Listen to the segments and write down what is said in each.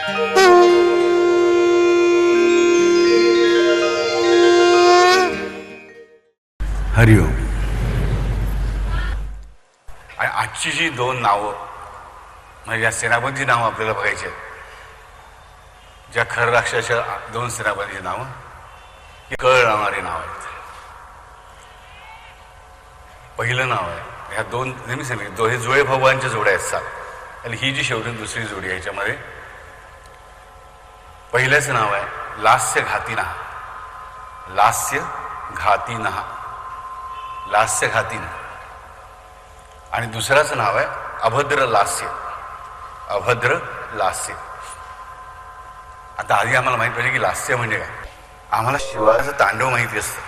हरिओम. आणि आजची जी दोन नावं म्हणजे या सेनापतींची नावं आपल्याला बघायची आहेत, ज्या खर राक्षसाच्या दोन सेनापतींची नावं ही कळ लावणारी नाव आहेत. पहिलं नाव आहे, ह्या दोन नेहमी सांगितलं हे जुळे भगवानच्या जोड्या असतात आणि ही जी शेवटी दुसरी जोडी आहे ह्याच्यामध्ये पहिल्याचं नाव आहे लास्य घातीनहा. लास्य घातीनहा, लास्य घातीन. आणि दुसऱ्याचं नाव आहे अभद्र लास्य. अभद्र लास्य. आता आधी आम्हाला माहित पाहिजे की लास्य म्हणजे काय. आम्हाला शिवाचं तांडव माहिती असतं.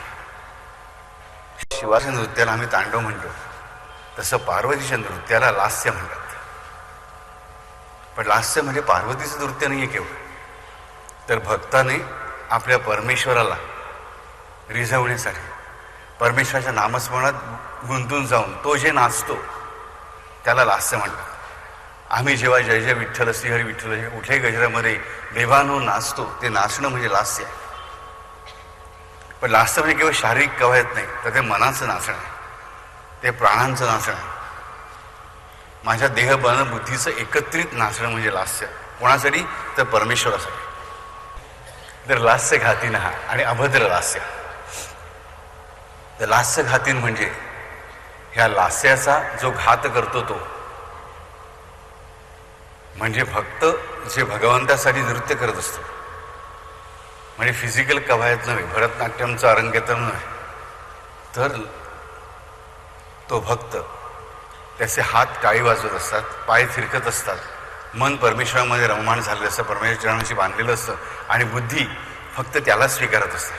शिवाच्या नृत्याला आम्ही तांडव म्हणतो, तसं पार्वतीच्या नृत्याला लास्य म्हणतात. पण लास्य म्हणजे पार्वतीचं नृत्य नाही आहे केवळ, तर भक्ताने आपल्या परमेश्वराला रिझवण्यासाठी परमेश्वराच्या नामस्मरणात गुंतून जाऊन तो जे नाचतो त्याला लास्य म्हणतात. आम्ही जेव्हा जय जय विठ्ठल श्रीहरी विठ्ठल कुठल्याही गजरामध्ये बेभान होऊन नाचतो ते नाचणं म्हणजे लास्य आहे. पण लास्य म्हणजे केवळ शारीरिक कवायत नाही, तर ते मनाचं नाचणं आहे, ते प्राणांचं नाचणं आहे. माझ्या देह मन बुद्धीचं एकत्रित नाचणं म्हणजे लास्य. कोणासाठी? तर परमेश्वरासाठी. तर लास्य घातीनहा आणि अभद्र लास्य. तर लास्य घातीन म्हणजे ह्या लास्याचा जो घात करतो तो म्हणजे भक्त जे भगवंतासाठी नृत्य करत असतो, म्हणजे फिजिकल कवायत नव्हे, भरतनाट्यमचं अरंगेतन नव्हे, तर तो भक्त त्याचे हात टाळी वाजवत असतात, पाय थिरकत असतात, मन परमेश्वरामध्ये रममाण झालेलं असतं, परमेश्वर चरणाशी बांधलेलं असतं आणि बुद्धी फक्त त्याला स्वीकारत असते.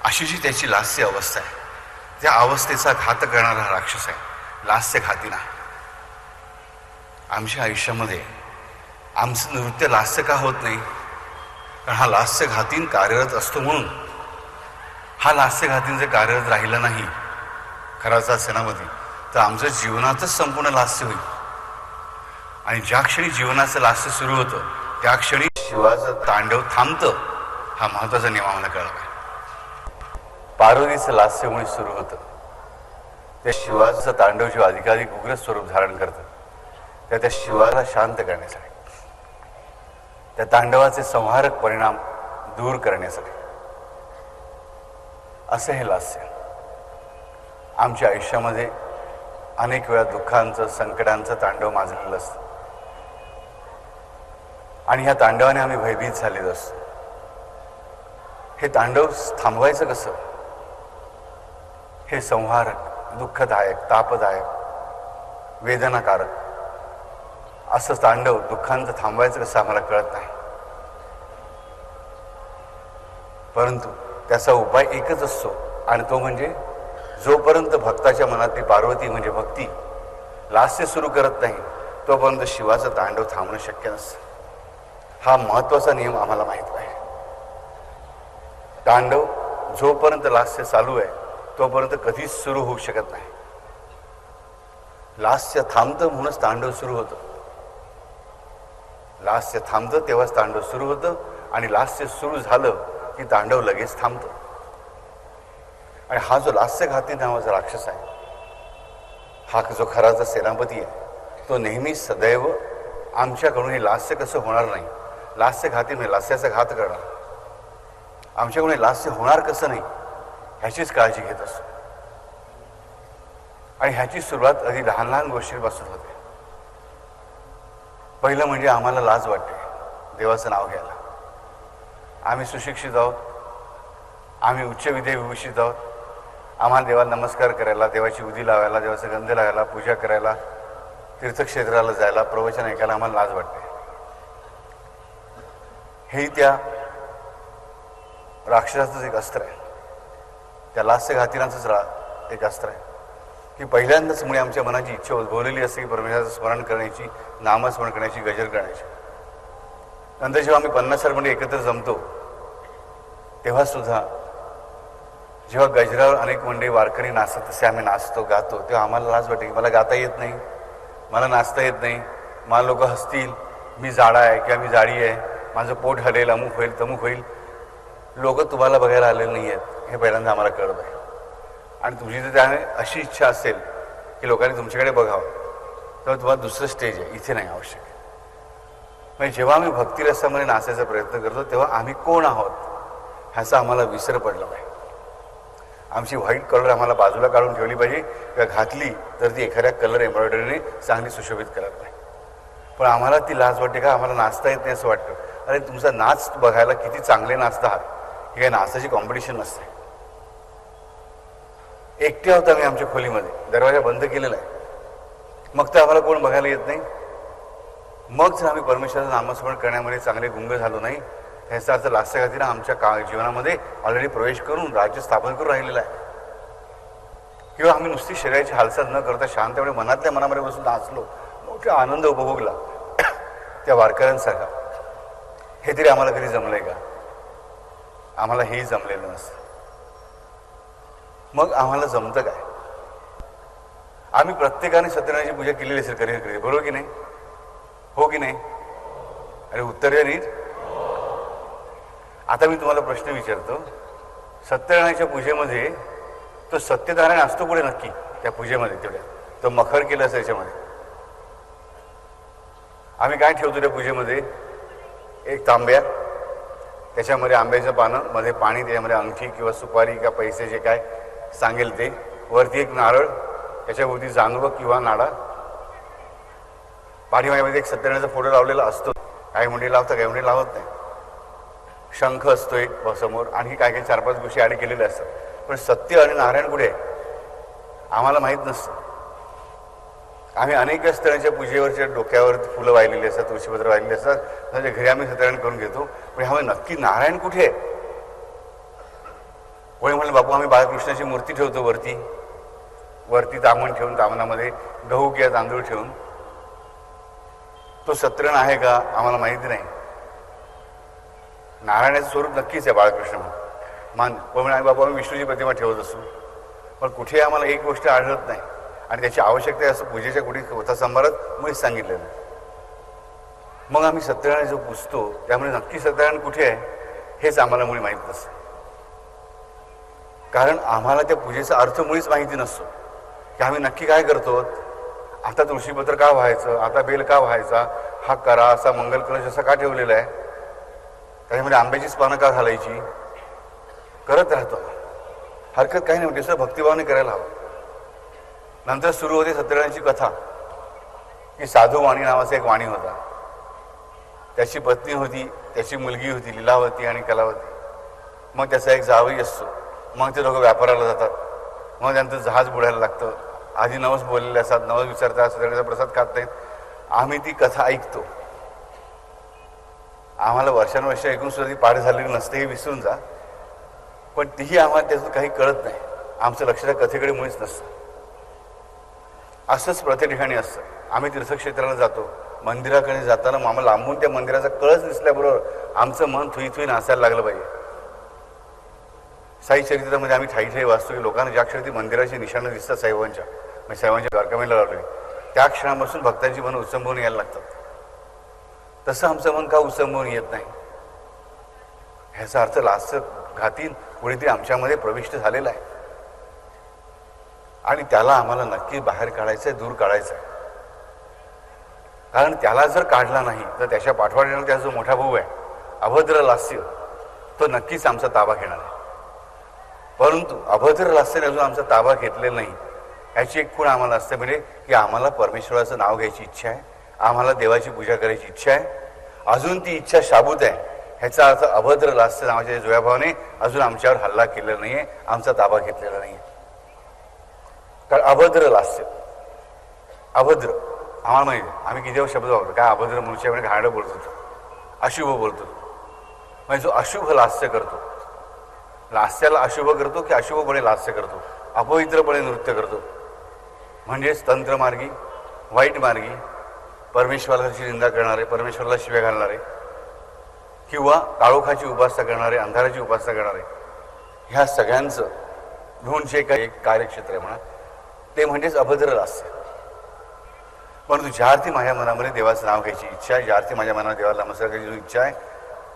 अशी जी त्याची लास्य अवस्था आहे, त्या अवस्थेचा घात करणारा हा राक्षस आहे लास्य घातीना. आमच्या आयुष्यामध्ये आमचं नृत्य लास्य का होत नाही? कारण हा लास्य घातीन कार्यरत असतो म्हणून. हा लास्य घातीन जर कार्यरत राहिला नाही खराचा सेनापती, तर आमचं जीवनातच संपूर्ण लास्य होईल. आणि ज्या क्षणी जीवनाचं लास्य सुरू होतं त्या क्षणी शिवाचं तांडव थांबतं. हा महत्वाचा नियम आम्हाला कळला पाहिजे. पार्वतीचं लास्यमुळे सुरू होतं, त्या शिवाचं तांडव जेव्हा अधिकाधिक उग्र स्वरूप धारण करतं त्या शिवाला शांत करण्यासाठी, त्या तांडवाचे संहारक परिणाम दूर करण्यासाठी असं हे लास्य. आमच्या आयुष्यामध्ये अनेक वेळा दुःखांचं संकटांचं तांडव माजलेलं असतं आणि ह्या तांडवाने आम्ही भयभीत झालेलो असतो. हे तांडव थांबवायचं कसं? हे संहारक, दुःखदायक, तापदायक, वेदनाकारक असं तांडव दुःखांचं थांबवायचं कसं आम्हाला कळत नाही. परंतु त्याचा उपाय एकच असतो आणि तो म्हणजे जोपर्यंत भक्ताच्या मनातली पार्वती म्हणजे भक्ती लास्य सुरू करत नाही तोपर्यंत शिवाचं तांडव थांबणं शक्य नसतं. हा महत्वाचा नियम आम्हाला माहित पाहिजे. तांडव जोपर्यंत लास्य चालू आहे तोपर्यंत कधीच सुरू होऊ शकत नाही. लास्य थांबतं म्हणूनच तांडव सुरू होतं. लास्य थांबतं तेव्हाच तांडव सुरू होतं आणि लास्य सुरू झालं की तांडव लगेच थांबतं. आणि हा जो लास्यघाती नावाचा राक्षस आहे, हा जो खराचा सेनापती आहे, तो नेहमी सदैव आमच्याकडून हे लास्य कसं होणार नाही, लास्यघाती म्हणजे लास्याचा घात करणार, आमच्याकडून हे लास्य होणार कसं नाही ह्याचीच काळजी घेत असतो. आणि ह्याची सुरुवात अगदी लहान लहान गोष्टींपासून होते. पहिलं म्हणजे आम्हाला लाज वाटते देवाचं नाव घ्यायला. आम्ही सुशिक्षित आहोत, आम्ही उच्च विद्या विभूषित आहोत, आम्हाला देवाला नमस्कार करायला, देवाची उदी लावायला, देवाचा गंध लावायला, पूजा करायला, तीर्थक्षेत्राला जायला, प्रवचन ऐकायला आम्हाला लाज वाटते. हे त्या राक्षसाचंच एक अस्त्र आहे, त्या लास्यघातीनाचंच एक अस्त्र आहे की पहिल्यांदाच मुळे आमच्या मनाची इच्छा उद्भवलेली असते की परमेश्वराचं स्मरण करण्याची, नामस्मरण करण्याची, गजर करण्याची. नंतर जेव्हा आम्ही 50 मंडळी एकत्र जमतो तेव्हा सुद्धा जेव्हा गजरावर अनेक मंडळी वारकरी नाचतात तसे आम्ही नाचतो, गातो, तेव्हा आम्हाला लाज वाटते की मला गाता येत नाही, मला नाचता येत नाही, मला लोक हसतील, मी जाडा आहे किंवा मी जाडी आहे, माझं पोट हलेल, अमुक होईल तमुक होईल, लोक तुम्हाला बघायला आलेले नाही आहेत हे पहिल्यांदा आम्हाला कळत आहे. आणि तुमची जर त्याने अशी इच्छा असेल की लोकांनी तुमच्याकडे बघावं, तेव्हा तुम्हाला दुसरं स्टेज आहे, इथे नाही आवश्यक. म्हणजे जेव्हा आम्ही भक्तिरसामध्ये नाचायचा प्रयत्न करतो तेव्हा आम्ही कोण आहोत ह्याचा आम्हाला विसर पडला पाहिजे. आमची व्हाईट कलर आम्हाला बाजूला काढून ठेवली पाहिजे किंवा घातली तर ती एखाद्या कलर एम्ब्रॉयडरीने चांगली सुशोभित करायला पाहिजे. पण आम्हाला ती लाज वाटते का, आम्हाला नाचता येत नाही असं वाटतं. अरे तुमचा नाच बघायला किती चांगले नाचत आहात, ही काही नाचाची कॉम्पिटिशन नसते. एकटे आहोत आम्ही आमच्या खोलीमध्ये, दरवाजा बंद केलेला आहे, मग तर आम्हाला कोण बघायला येत नाही. मग जर आम्ही परमेश्वराचं नामस्मरण करण्यामध्ये चांगले गुंग झालो नाही, ह्याचा अर्थ लास्यघातीनं आमच्या जीवनामध्ये ऑलरेडी प्रवेश करून राज्य स्थापन करून राहिलेला आहे. किंवा आम्ही नुसती शरीराची हालचाल न करता शांतपणे मनातल्या मनामध्ये बसून नाचलो, मोठा आनंद उपभोगला त्या वारकऱ्यांसारखा, हे तरी आम्हाला कधी जमलंय का? आम्हाला हेही जमलेलं नसतं. मग आम्हाला जमतं काय? आम्ही प्रत्येकाने सत्यनारायणाची पूजा केलेली असेल कधी कधी, बरोबर की नाही? हो की नाही? अरे उत्तर द्या नीट. आता मी तुम्हाला प्रश्न विचारतो, सत्यनारायणाच्या पूजेमध्ये तो सत्यनारायण असतो पुढे नक्की त्या पूजेमध्ये? तेवढ्या तो मखर केलं असं याच्यामध्ये आम्ही काय ठेवतो त्या पूजेमध्ये? एक तांब्या, त्याच्यामध्ये आंब्याचं पानं, मध्ये पाणी, त्याच्यामध्ये अंगठी किंवा सुपारी किंवा पैसे जे काय सांगेल ते, वरती एक नारळ, त्याच्यावरती जानवं किंवा नाडा, पाठीमागेमध्ये एक सत्यनारायणाचा फोटो लावलेला असतो. काही मुली लावतात, काही मुली लावत नाही. शंख असतो एक समोर, आणखी काय काही 4-5 गोष्टी ॲड केलेल्या असतात. पण सत्य आणि नारायण कुठे आम्हाला माहीत नसतं. आम्ही अनेक सत्यनारायणाच्या पूजेवरच्या डोक्यावर फुलं वाहिलेली असतात, तुळशीपत्र वाहिलेली असतात, म्हणजे घरी आम्ही सत्यनारायण करून घेतो. पण ह्यामध्ये नक्की नारायण कुठे आहे? कोणी म्हणलं बापू आम्ही बाळकृष्णाची मूर्ती ठेवतो वरती तामण ठेवून, तामणामध्ये गहू किंवा तांदूळ ठेवून. तो सत्यनारायण आहे का आम्हाला माहिती नाही. नारायणाचं स्वरूप नक्कीच आहे बाळकृष्ण मान. कोण म्हणे बाबा आम्ही विष्णूची प्रतिमा ठेवत असू, पण कुठे आम्हाला एक गोष्ट आढळत नाही आणि त्याची आवश्यकता आहे असं पूजेच्या कुठे कथासंभारात मुळीच सांगितलेलं. मग आम्ही सत्यनारायण जो पुजतो त्यामुळे नक्की सत्यनारायण कुठे आहे हेच आम्हाला मुळी माहीत नसतं. कारण आम्हाला त्या पूजेचा अर्थ मुळीच माहिती नसतो की आम्ही नक्की काय करतो. आता तुळशीपत्र का व्हायचं, आता बेल का व्हायचा, हा करा असा मंगल कलश असा का ठेवलेला आहे, त्याच्यामध्ये आंब्याचीच पानं का घालायची, करत राहतो. हरकत काही नाही, दुसरं भक्तिभावाने करायला हवं. नंतर सुरू होते सत्यनारायणाची कथा की साधू वाणी नावाचा एक वाणी होता, त्याची पत्नी होती, त्याची मुलगी होती लीलावती आणि कलावती. मग त्याचा एक जावई असतो. मग ते दोघं व्यापाराला जातात. मग त्यांचं जहाज बुडायला लागतं. आधी नवस बोललेले असतात, नवस विचारतात, सत्यनारायणाचा प्रसाद खात नाहीत. आम्ही ती कथा ऐकतो. आम्हाला वर्षानुवर्ष ऐकून सुद्धा ती पाठ झालेली नसते हे विसरून जा, पण तीही आम्हाला त्याचं काही कळत नाही. आमचं लक्ष त्या कथेकडे मुळीच नसतं. असंच प्रत्येक ठिकाणी असतं. आम्ही तीर्थक्षेत्राला जातो, मंदिराकडे जाताना आम्हाला लांबून त्या मंदिराचा कळस दिसल्याबरोबर आमचं मन थुई थुई नाचायला लागलं पाहिजे. साई चरित्रामध्ये आम्ही ठाई ठाई वाचतो की लोकांना ज्या क्षणी मंदिराची निशाणं दिसतात साईबाबांच्या, म्हणजे साईबाबांच्या द्वारकामाईला लावलेली, त्या क्षणापासून भक्तांची मनं उत्संबून यायला लागतात. तसं आमचं मन का उत्संबून येत नाही? ह्याचा अर्थ लास्य घातीन कुणीतरी आमच्यामध्ये प्रविष्ट झालेला आहे आणि त्याला आम्हाला नक्की बाहेर काढायचं आहे, दूर काढायचं आहे. कारण त्याला जर काढला नाही तर त्याच्या पाठवाड्यानं त्याचा जो मोठा भाऊ आहे अभद्र लास्य, तो नक्कीच आमचा ताबा घेणार आहे. परंतु अभद्र लास्याने अजून आमचा ताबा घेतलेला नाही याची एक खूण आम्हाला असते, म्हणजे की आम्हाला परमेश्वराचं नाव घ्यायची इच्छा आहे, आम्हाला देवाची पूजा करायची इच्छा आहे, अजून ती इच्छा शाबूत आहे. ह्याचा अर्थ अभद्र लास्य नावाच्या जुळ्याभावाने अजून आमच्यावर हल्ला केलेला नाहीये, आमचा ताबा घेतलेला नाहीये. कारण अभद्र लास्य, अभद्र आम्हाला माहिती आहे. आम्ही किती शब्द वापरतो, काय अभद्र मूळच्या म्हणजे घाणं बोलतो, अशुभ बोलतो. म्हणजे जो अशुभ लास्य करतो, लास्याला अशुभ करतो की अशुभपणे लास्य करतो, अपवित्रपणे नृत्य करतो, म्हणजेच तंत्रमार्गी, वाईट मार्गी, परमेश्वराची निंदा करणारे, परमेश्वराला शिव्या घालणारे किंवा काळोखाची उपासना करणारे, अंधाराची उपासना करणारे, ह्या सगळ्यांचं म्हणून जे काही कार्यक्षेत्र आहे म्हणा ते म्हणजेच अभद्र लास्य. परंतु ज्या अर्थी माझ्या मनामध्ये देवाचं नाव घ्यायची इच्छा आहे, ज्या अर्थी माझ्या मनात देवाला नमस्कार करायची इच्छा आहे,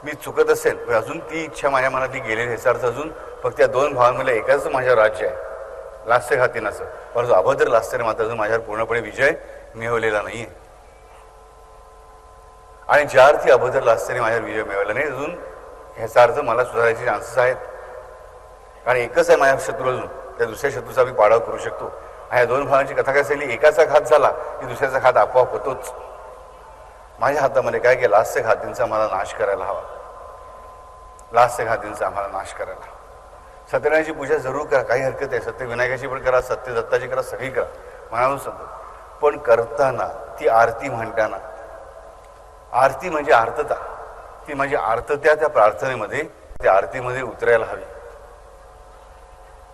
मी चुकत असेल पण अजून ती इच्छा माझ्या मनातली गेलेली ह्याचा अर्थ अजून फक्त त्या दोन भावांमध्ये एकाच माझ्यावर राज्य आहे, लास्यघातीनाचं. परंतु अभद्र लास्याने मात्र अजून माझ्यावर पूर्णपणे विजय मिळवलेला नाही आहे. आणि ज्या अर्थी अभद्र लास्याने माझ्यावर विजय मिळवला नाही अजून ह्याचा अर्थ मला सुधारायचे चान्सेस आहेत. कारण एकच आहे माझ्या शत्रू, अजून त्या दुसऱ्या शत्रूचा मी पाडाव करू शकतो. आणि या दोन भावांची कथा काय सांगली, एकाचा घात झाला की दुसऱ्याचा घात आपोआप होतोच. माझ्या हातामध्ये काय की लास्य घातींचा मला नाश करायला हवा, लास्य घातींचा आम्हाला नाश करायला हवा. सत्यनारायणाची पूजा जरूर करा, काही हरकत आहे. सत्यविनायकाची पण करा, सत्य दत्ताची करा, सगळी करा, म्हणालो सांगतो. पण करताना ती आरती म्हणताना, आरती म्हणजे आर्तता, ती म्हणजे आर्तता त्या प्रार्थनेमध्ये त्या आरतीमध्ये उतरायला हवी.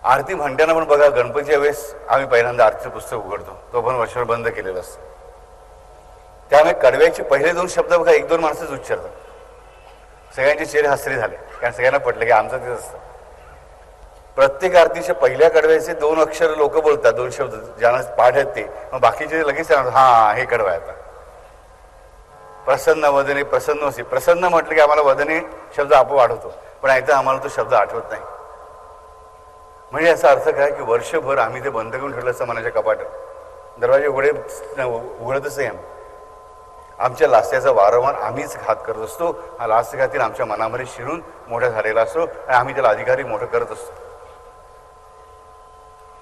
आरती म्हणताना पण बघा, गणपतीच्या वेळेस आम्ही पहिल्यांदा आरतीचं पुस्तक उघडतो, तो पण वर्षभर बंद केलेलं असतं. त्यामुळे कडव्याचे पहिले दोन शब्द बघा, एक दोन माणसंच उच्चारतात. सगळ्यांचे चेहरे हसरे झाले, कारण सगळ्यांना पटलं की आमचं तेच असतं. प्रत्येक आरतीच्या पहिल्या कडव्याचे दोन अक्षर लोक बोलतात, दोन शब्द ज्यांना पाठ आहेत ते, मग बाकीचे लगेच हा हे कडवा आहे. आता प्रसन्न वदने प्रसन्न होती, प्रसन्न म्हटलं की आम्हाला वदने शब्द आपोआप आठवतो, पण ऐकता आम्हाला तो शब्द आठवत नाही. म्हणजे याचा अर्थ काय की वर्षभर आम्ही ते बंद करून ठेवलं असतं मनाच्या कपाटात, दरवाजे उघडतच आहे. आमच्या लास्याचा वारंवार आम्हीच घात करत असतो. हा लास्यघातील आमच्या मनामध्ये शिरून मोठा झालेला असतो आणि आम्ही त्याला अधिकारी मोठं करत असतो.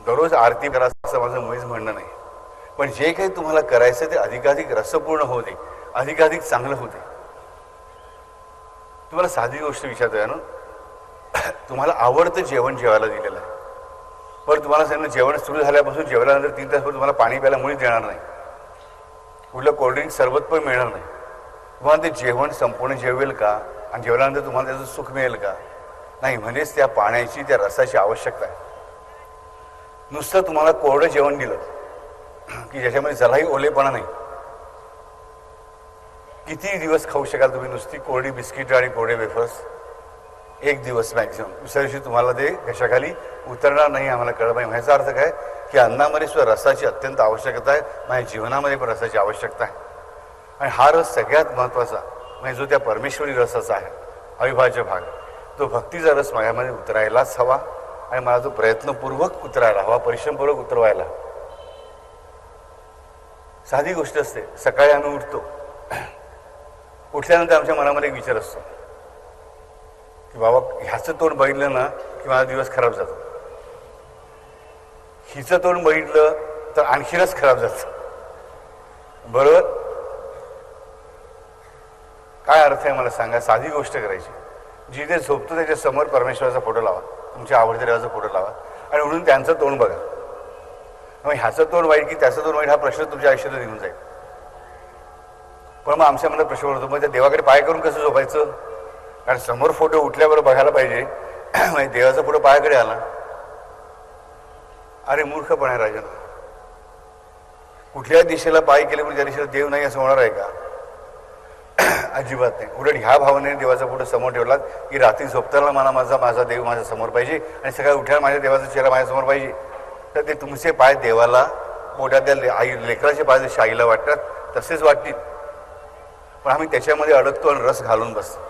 दररोज आरती करा असं माझं मुळीच म्हणणं नाही, पण जे काही तुम्हाला करायचं ते अधिकाधिक रसपूर्ण होऊ दे, अधिकाधिक चांगलं होते. तुम्हाला साधी गोष्ट विचारतोय ना, तुम्हाला आवडतं जेवण जेवायला दिलेलं आहे, पण तुम्हाला सांगितलं जेवण सुरू झाल्यापासून जेवल्यानंतर 3 तास तुम्हाला पाणी प्यायला मुळीच देणार नाही, कुठलं कोल्ड्रिंक सरबत पण मिळणार नाही. तुम्हाला ते जेवण संपूर्ण जेवेल का आणि जेवल्यानंतर तुम्हाला त्याचं सुख मिळेल का? नाही. म्हणजेच त्या पाण्याची, त्या रसाची आवश्यकता आहे. नुसतं तुम्हाला कोरडं जेवण दिलं की ज्याच्यामध्ये जराही ओलेपणा नाही, किती दिवस खाऊ शकाल तुम्ही नुसती कोरडी बिस्किट आणि कोरडे वेफर्स? 1 दिवस मॅक्झिमम. दुसऱ्या दिवशी तुम्हाला ते घशाखाली उतरणार नाही. आम्हाला कळलं पाहिजे. ह्याचा अर्थ काय की अन्नामध्ये सुद्धा रसाची अत्यंत आवश्यकता आहे, माझ्या जीवनामध्ये पण रसाची आवश्यकता आहे. आणि हा रस सगळ्यात महत्त्वाचा म्हणजे जो त्या परमेश्वरी रसाचा आहे, अविभाज्य भाग, तो भक्तीचा रस माझ्यामध्ये उतरायलाच हवा आणि मला तो प्रयत्नपूर्वक उतरायला हवा, परिश्रमपूर्वक उतरवायला. साधी गोष्ट असते, सकाळी आम्ही उठतो, उठल्यानंतर आमच्या मनामध्ये एक विचार असतो की बाबा ह्याचं तोंड बघितलं ना की माझा दिवस खराब जातो, हिचं तोंड बघितलं तर आणखीनच खराब जातं. बरोबर? काय अर्थ आहे मला सांगा. साधी गोष्ट करायची, जिथे झोपतो त्याच्या समोर परमेश्वराचा फोटो लावा, तुमच्या आवडत्या देवाचा फोटो लावा आणि म्हणून त्यांचं तोंड बघा. मग ह्याचं तोंड वाईट की त्याचं तोंड वाईट हा प्रश्न तुमच्या आयुष्यात निघून जाईल. पण मग आमच्या मनात प्रश्न पडतो, मग त्या देवाकडे पाय करून कसं झोपायचं? कारण समोर फोटो उठल्यावर बघायला पाहिजे, म्हणजे देवाचा फोटो पायाकडे आला. अरे मूर्खपण आहे राजन. कुठल्या दिशेला पाय केले पण त्या दिशेला देव नाही असं होणार आहे का? अजिबात नाही. उलट ह्या भावनेने देवाचा फोटो समोर ठेवलात की रात्री झोपताना मला माझा देव माझ्या समोर पाहिजे आणि सकाळी उठल्याला माझ्या देवाचा चेहरा माझ्यासमोर पाहिजे. तर ते तुमचे पाय देवाला, मोठ्या आई लेकराचे पाय जसे आईला वाटतात तसेच वाटतील, पण आम्ही त्याच्यामध्ये अडकतो आणि रस घालून बसतो.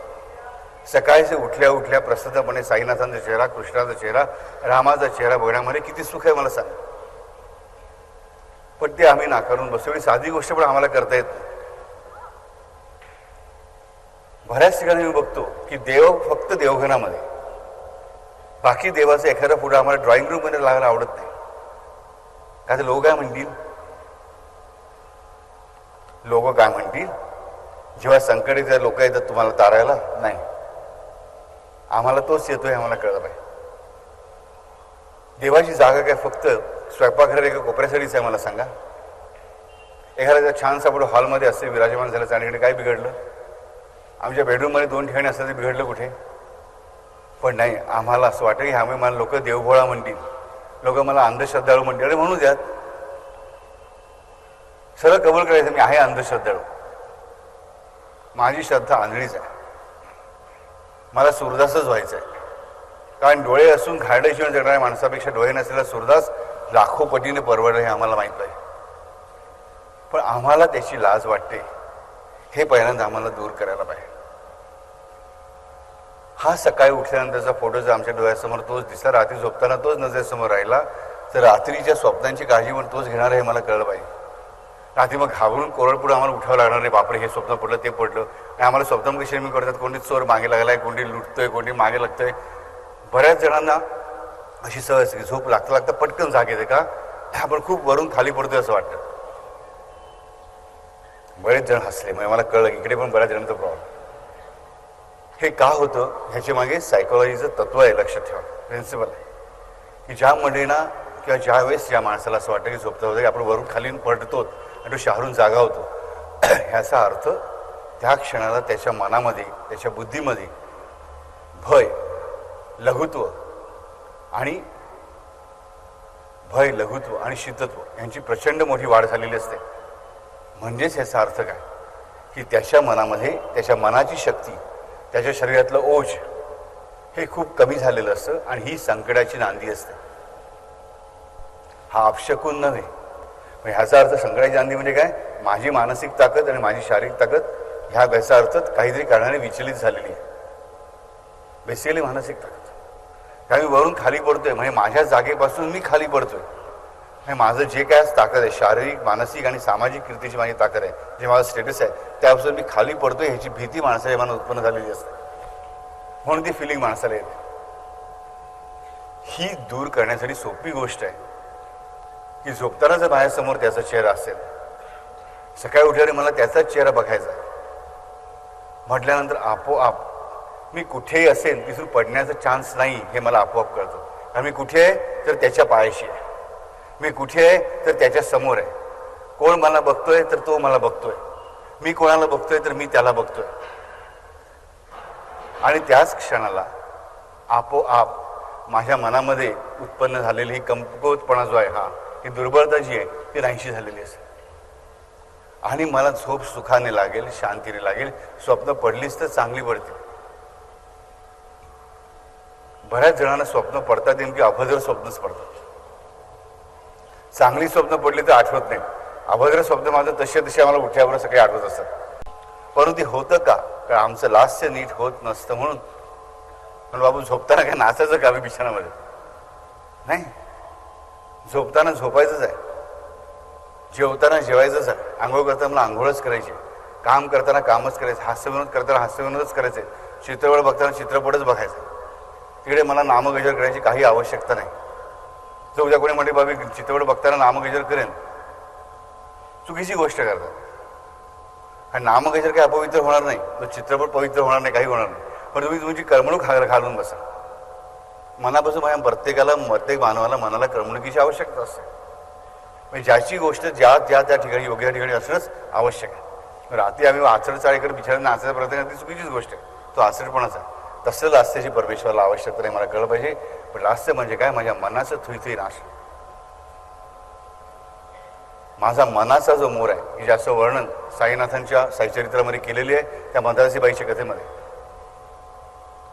सकाळचे उठल्या उठल्या प्रसन्नपणे साईनाथांचा चेहरा, कृष्णाचा चेहरा, रामाचा चेहरा बघण्यामध्ये किती सुख आहे मला सांग. पण ते आम्ही नाकारून बसतो. आणि साधी गोष्ट पण आम्हाला करता येत नाही. बऱ्याच ठिकाणी मी बघतो की देव फक्त देवघरामध्ये, बाकी देवाचा एखादा फोटो आम्हाला ड्रॉइंग रूम मध्ये लागायला आवडत नाही. का ते लोक काय म्हणतील, लोक काय म्हणतील जेव्हा संकट येतात, लोक येतात तुम्हाला तारायला? नाही, आम्हाला तोच येतोय, आम्हाला कळलं पाहिजे. देवाची जागा काय फक्त स्वयंपाकघरात एका कोपऱ्यासाठीच आहे मला सांगा? एखाद्या छानसा फोटो हॉलमध्ये असते विराजमान झालं, त्याकडे काय बिघडलं? आमच्या बेडरूममध्ये 2 ठिकाणी असतं, ते बिघडलं कुठे? पण नाही, आम्हाला असं वाटतं की ह्यामुळे मला लोक देवभोळा म्हणतील, लोक मला अंधश्रद्धाळू म्हणतील. अरे म्हणू द्यात, सरळ कबूल करायचं मी आहे अंधश्रद्धाळू. माझी श्रद्धा आंधळीच आहे, मला सूरदासच व्हायचं आहे. कारण डोळे असून घाडे शिवून जगणाऱ्या माणसापेक्षा डोळे नसलेला सूरदास लाखो पटीने परवडलं हे आम्हाला माहीत आहे. पण आम्हाला त्याची लाज वाटते, हे पहिल्यांदा आम्हाला दूर करायला पाहिजे. हा सकाळी उठल्यानंतरचा फोटो जर आमच्या डोळ्यासमोर तोच दिसला, रात्री झोपताना तोच नजरेसमोर राहिला, तर रात्रीच्या स्वप्नांची काळजी पण तोच घेणार आहे, मला कळलं पाहिजे. रात्री मग घाबरून कोरडपुढं आम्हाला उठावं लागणार नाही, बापरे हे स्वप्न पडलं ते पडलं. आणि आम्हाला स्वप्न कशी मी करतात, कोणी चोर मागे लागलाय, कोणी लुटतोय, कोणी मागे लागतोय. बऱ्याच जणांना अशी सवय असते की झोप लागता लागता पटकन जाग येते का, आपण खूप वरून खाली पडतोय असं वाटतं. बरेच जण हसले, म्हणजे मला कळलं की इकडे पण बऱ्याच जणांचा प्रॉब्लेम. हे का होतं ह्याच्या मागे सायकोलॉजीचं तत्व आहे, लक्षात ठेवा, प्रिन्सिपल आहे की ज्या मंडळींना किंवा ज्या वेळेस ज्या माणसाला असं वाटतं की झोपता होतं की आपण वरून खाली पडतो आणि तो शहरून जागा होतो, ह्याचा अर्थ त्या क्षणाला त्याच्या मनामध्ये, त्याच्या बुद्धीमध्ये भय, लघुत्व आणि शीतत्व यांची प्रचंड मोठी वाढ झालेली असते. म्हणजेच याचा अर्थ काय की त्याच्या मनामध्ये त्याच्या मनाची शक्ती, त्याच्या शरीरातलं ओझ हे खूप कमी झालेलं असतं आणि ही संकटाची नांदी असते. हा अपशकून नव्हे. ह्याचा अर्थ संकटाची नांदी म्हणजे काय, माझी मानसिक ताकद आणि माझी शारीरिक ताकद ह्याचा अर्थ काहीतरी कारणाने विचलित झालेली आहे. बेसिकली मानसिक ताकद, कारण मी वरून खाली पडतोय म्हणजे माझ्या जागेपासून मी खाली पडतोय. माझं जे काय ताकद आहे, शारीरिक, मानसिक आणि सामाजिक कीर्तीची माझी ताकद आहे, जे माझं स्टेटस आहे, त्यापासून मी खाली पडतोय ह्याची भीती माणसाच्या मनात उत्पन्न झालेली असते. म्हणून ती फिलिंग माणसाला येते. ही दूर करण्यासाठी सोपी गोष्ट आहे की झोपताना जर माझ्यासमोर त्याचा चेहरा असेल, सकाळी उठल्याने मला त्याचाच चेहरा बघायचा म्हटल्यानंतर आपोआप मी कुठेही असेल तिथून पडण्याचा चान्स नाही हे मला आपोआप कळतं. कारण मी कुठे आहे तर त्याच्या पायाशी आहे, मी कुठे आहे तर त्याच्या समोर आहे. कोण मला बघतोय तर तो मला बघतोय, मी कोणाला बघतोय तर मी त्याला बघतोय. आणि त्याच क्षणाला आपोआप माझ्या मनामध्ये उत्पन्न झालेली ही कमकुवतपणा जो आहे, ही दुर्बलता जी आहे ती नाहीशी झालेली असेल आणि मला झोप सुखाने लागेल, शांतीने लागेल. स्वप्न पडलीच तर चांगली पडतील. बऱ्याच जणांना स्वप्न पडतात नेमकी अभद्र स्वप्नच पडतात. चांगली स्वप्न पडली तर आठवत नाही, अभद्र स्वप्न माझं तसे आम्हाला उठल्यावर सगळे आठवत असतात. परंतु ते होतं का, कारण आमचं लास्य नीट होत नसतं. म्हणून पण बाबू झोपताना काय नाचायचं का बिछाणामध्ये नाही, झोपताना झोपायचंच आहे, जेवताना जेवायचंच आहे, आंघोळ करताना मला आंघोळच करायची, काम करताना कामच करायचं, हास्यविनोद करताना हास्यविनोदच करायचे, चित्रपट बघताना चित्रपटच बघायचा. तिकडे मला नामगजर करायची काही आवश्यकता नाही. जर उद्या कोणी म्हणते बाबी चित्रपट बघताना नामगजर करेन, चुकीची गोष्ट करतात. आणि नामगजर काही अपवित्र होणार नाही, तो चित्रपट पवित्र होणार नाही, काही होणार नाही. पण तुम्ही तुमची करमणूक घालून बसा. मनापासून माझ्या प्रत्येक मानवाला मनाला करमणुकीची आवश्यकता असते. म्हणजे ज्याची गोष्ट ज्या ठिकाणी योग्य ठिकाणी असणंच आवश्यक आहे. रात्री आम्ही आचरचाळीकडे बिचारा नाचायचा प्रयत्न करतो, ती चुकीचीच गोष्ट आहे, तो आचरपणाच आहे. तसं लास्याची परमेश्वराला आवश्यकता नाही, मला कळलं पाहिजे. पण लास्य म्हणजे काय, माझ्या मनाचं थुईथुई नाश. माझा मनाचा जो मोर आहे की ज्याचं वर्णन साईनाथांच्या साईचरित्रामध्ये केलेली आहे, त्या मद्रासी बाईच्या कथेमध्ये,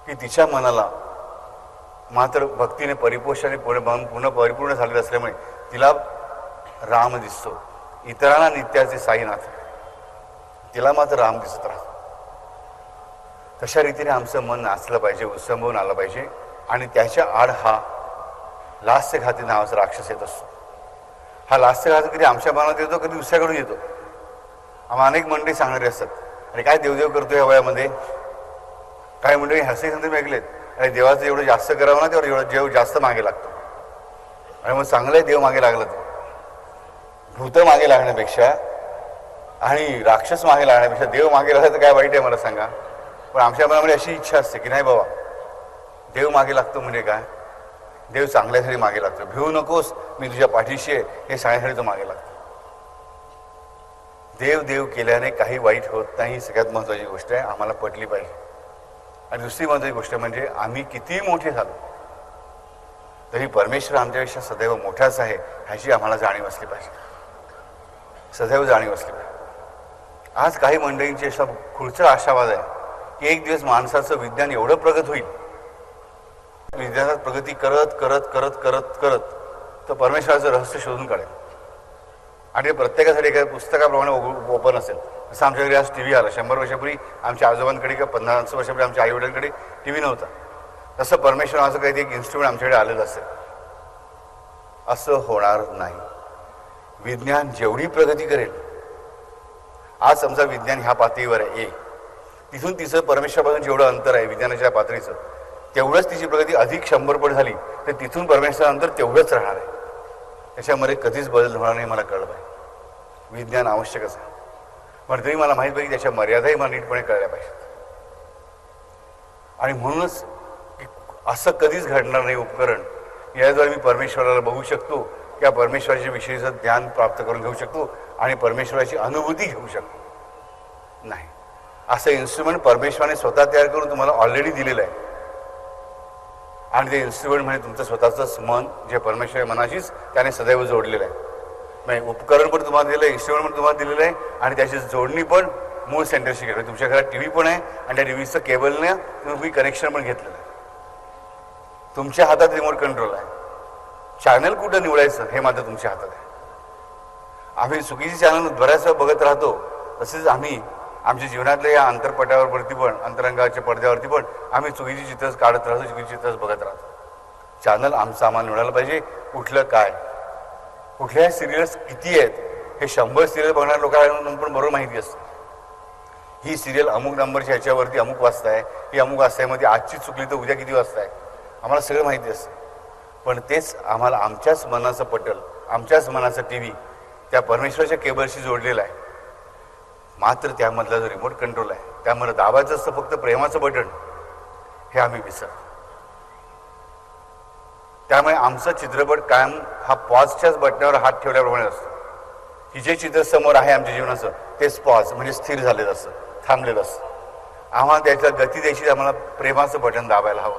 की तिच्या मनाला मात्र भक्तीने परिपोषाने पूर्ण परिपूर्ण झालेलं असल्यामुळे तिला राम दिसतो. इतरांना नित्याचे साईनाथ, तिला मात्र राम दिसत राहतो. तशा रीतीने आमचं मन नाचलं पाहिजे, उत्संबवून आलं पाहिजे. आणि त्याच्या आड हा लास्यघाती नावाचा राक्षस येत असतो. हा लास्यघात कधी आमच्या मनात येतो, कधी दुसऱ्याकडून येतो. आम्हाला अनेक मंडळी सांगणारे असतात, अरे काय देवदेव करतो या वयामध्ये. काही मंडळी हसे संदर्भ ऐकलेत, अरे देवाचं जेवढं जास्त करावं ना तेवढं एवढं देव जास्त मागे लागतो. आणि मग चांगलं आहे देव मागे लागलं तर. भूत मागे लागण्यापेक्षा आणि राक्षस मागे लागण्यापेक्षा देव मागे लागलं तर काय वाईट आहे मला सांगा. पण आमच्या मनामध्ये अशी इच्छा असते की नाही बाबा, देव मागे लागतो म्हणजे काय, देव चांगल्यासाठी मागे लागतो. भिवू नकोस, मी तुझ्या पाठीशी आहे हे सांगण्यासाठी तो मागे लागतो. देव केल्याने काही वाईट होत नाही, ही सगळ्यात महत्त्वाची गोष्ट आहे, आम्हाला पटली पाहिजे. आणि दुसरी महत्त्वाची गोष्ट म्हणजे आम्ही किती मोठे झालो तरी परमेश्वर आमच्यापेक्षा सदैव मोठाच आहे ह्याची आम्हाला जाणीव असली पाहिजे, सदैव जाणीव असली पाहिजे. आज काही मंडळींची असा खुर्चा आशावाद आहे की एक दिवस माणसाचं विज्ञान एवढं प्रगत होईल, विज्ञानात प्रगती करत करत करत करत करत तर परमेश्वराचं रहस्य शोधून काढेल. आणि ते प्रत्येकासाठी एका पुस्तकाप्रमाणे ओपन असेल. जसं आमच्याकडे आज टी व्ही आला. 100 वर्षापूर्वी आमच्या आजोबांकडे किंवा 50 वर्षापूर्वी आमच्या आईवडिलांकडे टी व्ही नव्हता. तसं परमेश्वराचं काहीतरी एक इन्स्ट्रुमेंट आमच्याकडे आलेलं असेल. असं होणार नाही. विज्ञान जेवढी प्रगती करेल, आज समजा विज्ञान ह्या पातळीवर आहे तिथून तिचं परमेश्वरापासून जेवढं अंतर आहे विज्ञानाच्या पातळीचं, तेवढंच तिची प्रगती अधिक 100 पट झाली तर तिथून परमेश्वरानंतर तेवढंच राहणार आहे. त्याच्यामध्ये कधीच बदल होणार नाही. मला कळलं पाहिजे विज्ञान आवश्यकच आहे, पण तरी मला माहीत पाहिजे त्याच्या मर्यादाही मला नीटपणे कळल्या पाहिजेत. आणि म्हणूनच असं कधीच घडणार नाही उपकरण याद्वारे मी परमेश्वराला बघू शकतो किंवा परमेश्वराच्या विषयीचं ज्ञान प्राप्त करून घेऊ शकतो आणि परमेश्वराची अनुभूती घेऊ शकतो. नाही, असं इन्स्ट्रुमेंट परमेश्वराने स्वतः तयार करून तुम्हाला ऑलरेडी दिलेलं आहे. आणि ते इन्स्ट्रुमेंट म्हणजे तुमचं स्वतःचंच मन, जे परमेश्वर मनाशीच त्याने सदैव जोडलेलं आहे. म्हणजे उपकरण पण तुम्हाला दिलं आहे, इन्स्ट्रुमेंट पण तुम्हाला दिलेलं आहे आणि त्याची जोडणी पण मूळ सेंटरशी केली. तुमच्या घरात टी व्ही पण आहे आणि त्या टी व्हीचं केबलने तुम्ही कनेक्शन पण घेतलेलं आहे. तुमच्या हातात रिमोट कंट्रोल आहे. चॅनल कुठं निवडायचं हे मात्र तुमच्या हातात आहे. आम्ही चुकीची चॅनल बऱ्याच वेळा बघत राहतो. तसेच आम्ही आमच्या जीवनातल्या या अंतरपटावरती पण, अंतरंगाच्या पडद्यावरती पण आम्ही चुकीची चित्रच काढत राहतो, चुकीची चित्रच बघत राहतो. चॅनल आमचं आम्हाला निवडायला पाहिजे. कुठलं काय, कुठल्या सिरियल्स किती आहेत हे 100 सिरियल बघणाऱ्या लोकांना पण बरोबर माहिती असतं. ही सिरियल अमुक नंबरच्या ह्याच्यावरती अमुक वाजता आहे, ही अमुक वाजता आहे, मध्ये आजची चुकली तर उद्या किती वाजता आहे, आम्हाला सगळं माहिती असतं. पण तेच आम्हाला आमच्याच मनाचं पटल, आमच्याच मनाचं टी व्ही त्या परमेश्वराच्या केबलशी जोडलेला आहे. मात्र त्यामधला जो रिमोट कंट्रोल आहे त्यामध्ये दाबायचं असतं फक्त प्रेमाचं बटन, हे आम्ही विसरतो. त्यामुळे आमचं चित्रपट कायम हा पॉजच्याच बटनावर हात ठेवल्याप्रमाणे असतो की जे चित्र समोर आहे आमच्या जीवनाचं तेच पॉज म्हणजे स्थिर झालेलं असतं, थांबलेलं असतं. आम्हाला त्याच्या गती द्यायची, आम्हाला प्रेमाचं बटन दाबायला हवं,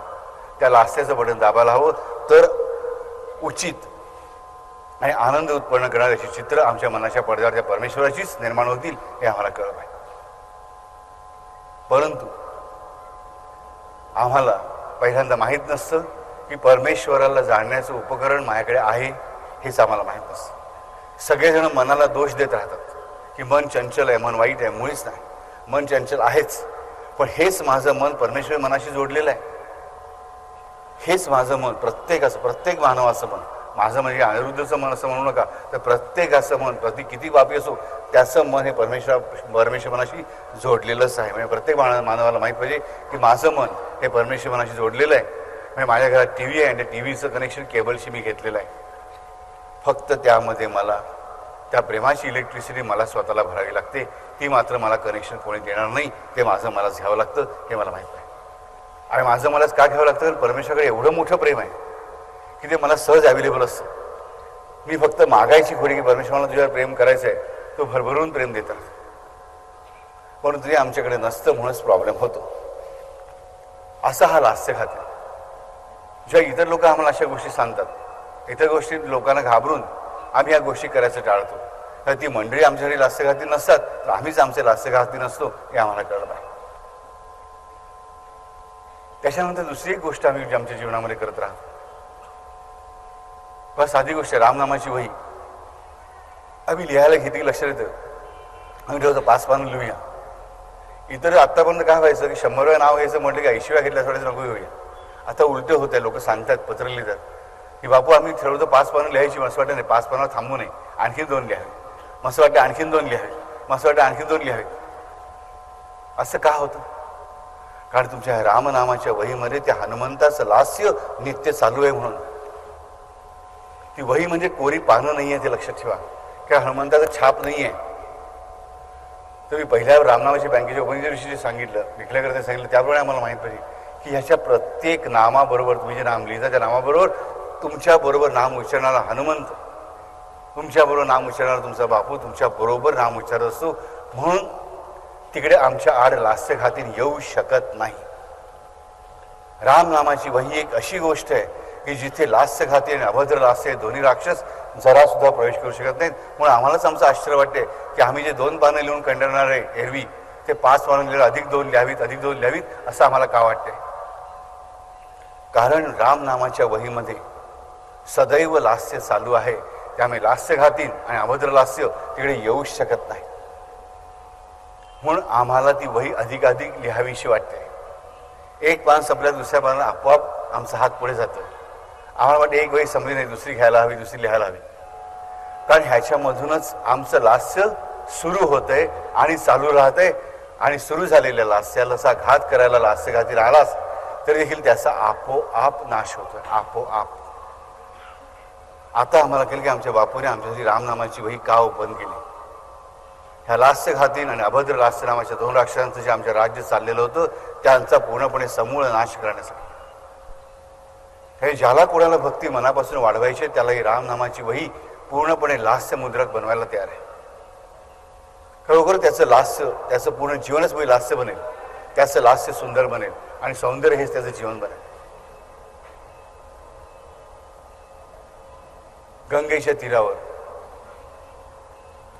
त्या लास्याचं बटन दाबायला हवं, तर उचित आणि आनंद उत्पन्न करणाऱ्याची चित्र आमच्या मनाच्या पडद्यावर त्या परमेश्वराचीच निर्माण होतील हे आम्हाला कळलं पाहिजे. परंतु आम्हाला पहिल्यांदा माहीत नसतं की परमेश्वराला जाणण्याचं उपकरण माझ्याकडे आहे, हेच आम्हाला माहीत नसतं. सगळेजण मनाला दोष देत राहतात की मन चंचल आहे, मन वाईट आहे. मुळीच नाही, मन चंचल आहेच, पण हेच माझं मन परमेश्वर मनाशी जोडलेलं आहे. हेच माझं मन, प्रत्येक मानवाचं मन, माझं म्हणजे अनिरुद्धचं मन असं म्हणू नका, तर प्रत्येकाचं मन प्रति किती पापी असो त्याचं मन हे परमेश्वर मनाशी जोडलेलंच आहे. म्हणजे प्रत्येक मानवाला माहीत पाहिजे की माझं मन हे परमेश्वर मनाशी जोडलेलं आहे. म्हणजे माझ्या घरात टी व्ही आहे आणि त्या टी व्हीचं कनेक्शन केबलशी मी घेतलेलं आहे. फक्त त्यामध्ये मला त्या प्रेमाची इलेक्ट्रिसिटी मला स्वतःला भरावी लागते. ती मात्र मला कनेक्शन कोणी देणार नाही, ते माझं मलाच घ्यावं लागतं, हे मला माहीत आहे. आणि माझं मलाच का घ्यावं लागतं, कारण परमेश्वराकडे एवढं मोठं प्रेम आहे की ते मला सहज अवेलेबल असतं. मी फक्त मागायची खोडी की परमेश्वराला तुझ्यावर प्रेम करायचं आहे, तो भरभरून प्रेम देतात. परंतु ते आमच्याकडे नसतं, म्हणूनच प्रॉब्लेम होतो. असा हा लास्यघात आहे. जेव्हा इतर लोक आम्हाला अशा गोष्टी सांगतात, इतर गोष्टी लोकांना घाबरून आम्ही या गोष्टी करायचं टाळतो, तर ती मंडळी आमच्याकडे लास्यघाती नसतात, तर आम्हीच आमचे लास्यघाती नसतो, हे आम्हाला कळलं पाहिजे. त्याच्यानंतर दुसरी एक गोष्ट आम्ही आमच्या जीवनामध्ये करत राहतो. बस साधी गोष्ट आहे, रामनामाची वही आम्ही लिहायला घेतली, लक्षात येतं आम्ही ठेवतो 5 पानं लिहूया. इतर आत्तापर्यंत काय व्हायचं की 100 वेळा नाव घ्यायचं म्हटलं की 80 वेळा घेतल्या थोड्याच नको घेऊया. आता उलटे होत आहे, लोक सांगतात, पत्र लिहितात की बापू आम्ही ठरवतो 5 पानं लिहायची, मस्त वाटतं नाही 5 पानावर थांबू नये, आणखीन 2 लिहावे, मस्त वाटतं आणखीन 2 लिहावे, मस्त वाटतं आणखीन 2 लिहावे. असं का होतं? कारण तुमच्या रामनामाच्या वहीमध्ये त्या हनुमंताचं लास्य नित्य चालू आहे. म्हणून ती वही म्हणजे कोरी पानं नाही आहे, ते लक्षात ठेवा. किंवा हनुमंताचं छाप नाही आहे. तर मी पहिल्या रामनामाची बँकेच्या ओपनिंगच्या विषयी सांगितलं, विकल्याकरता सांगितलं, त्याप्रमाणे आम्हाला माहीत पाहिजे की ह्याच्या प्रत्येक नामाबरोबर तुम्ही जे नाम लिहिता त्या नामाबरोबर तुमच्याबरोबर नाम उच्चारणारा हनुमंत, तुमच्याबरोबर नाम उच्चारणारा तुमचा बापू तुमच्याबरोबर नाम उच्चारत असतो. म्हणून तिकडे आमच्या आड लास्यघाती येऊ शकत नाही. रामनामाची वही एक अशी गोष्ट आहे की जिथे लास्यघाती आणि अभद्र लास्य दोन्ही राक्षस जरा सुद्धा प्रवेश करू शकत नाहीत. म्हणून आम्हालाच आमचं आश्चर्य वाटते की आम्ही जे 2 पानं लिहून कंटाळणार आहे एरवी, ते 5 पानं लिहिलं, अधिक 2 लिहावीत, अधिक 2 लिहावीत, असं आम्हाला का वाटते? कारण रामनामाच्या वहीमध्ये सदैव लास्य चालू आहे. त्यामुळे लास्यघातीन आणि अभद्र लास्य तिकडे येऊच शकत नाही. म्हणून आम्हाला ती वही अधिकाधिक लिहावीशी वाटते. एक पान संपल्या दुसऱ्या पानाला आपोआप आमचा हात पुढे जातो. आम्हाला वाटतं एक वही संपली नाही, दुसरी घ्यायला हवी, दुसरी लिहायला हवी. कारण ह्याच्यामधूनच आमचं लास्य सुरू होतंय आणि चालू राहतंय. आणि सुरू झालेल्या लास्याला असा घात करायला लास्यघाती राहिलाच तरी देखील त्याचा आपोआप नाश होतोय, आपोआप. आता आम्हाला केलं की आमच्या बापूने आमच्यासाठी रामनामाची वही का ओपन केली. ह्या लास्यघातीन आणि अभद्र लास्य नामाच्या 2 अक्षरांचं जे आमच्या राज्य चाललेलं होतं त्यांचा पूर्णपणे समूळ नाश करण्यासाठी. हे ज्याला कोणाला भक्ती मनापासून वाढवायची त्याला ही रामनामाची वही पूर्णपणे लास्य मुद्रक बनवायला तयार आहे. खरोखर त्याचं लास्य, त्याचं पूर्ण जीवनच वही लास्य बनेल. त्याचं लास्य सुंदर बनेल आणि सौंदर्य हेच त्याचं जीवन बनेल. गंगेच्या तीरावर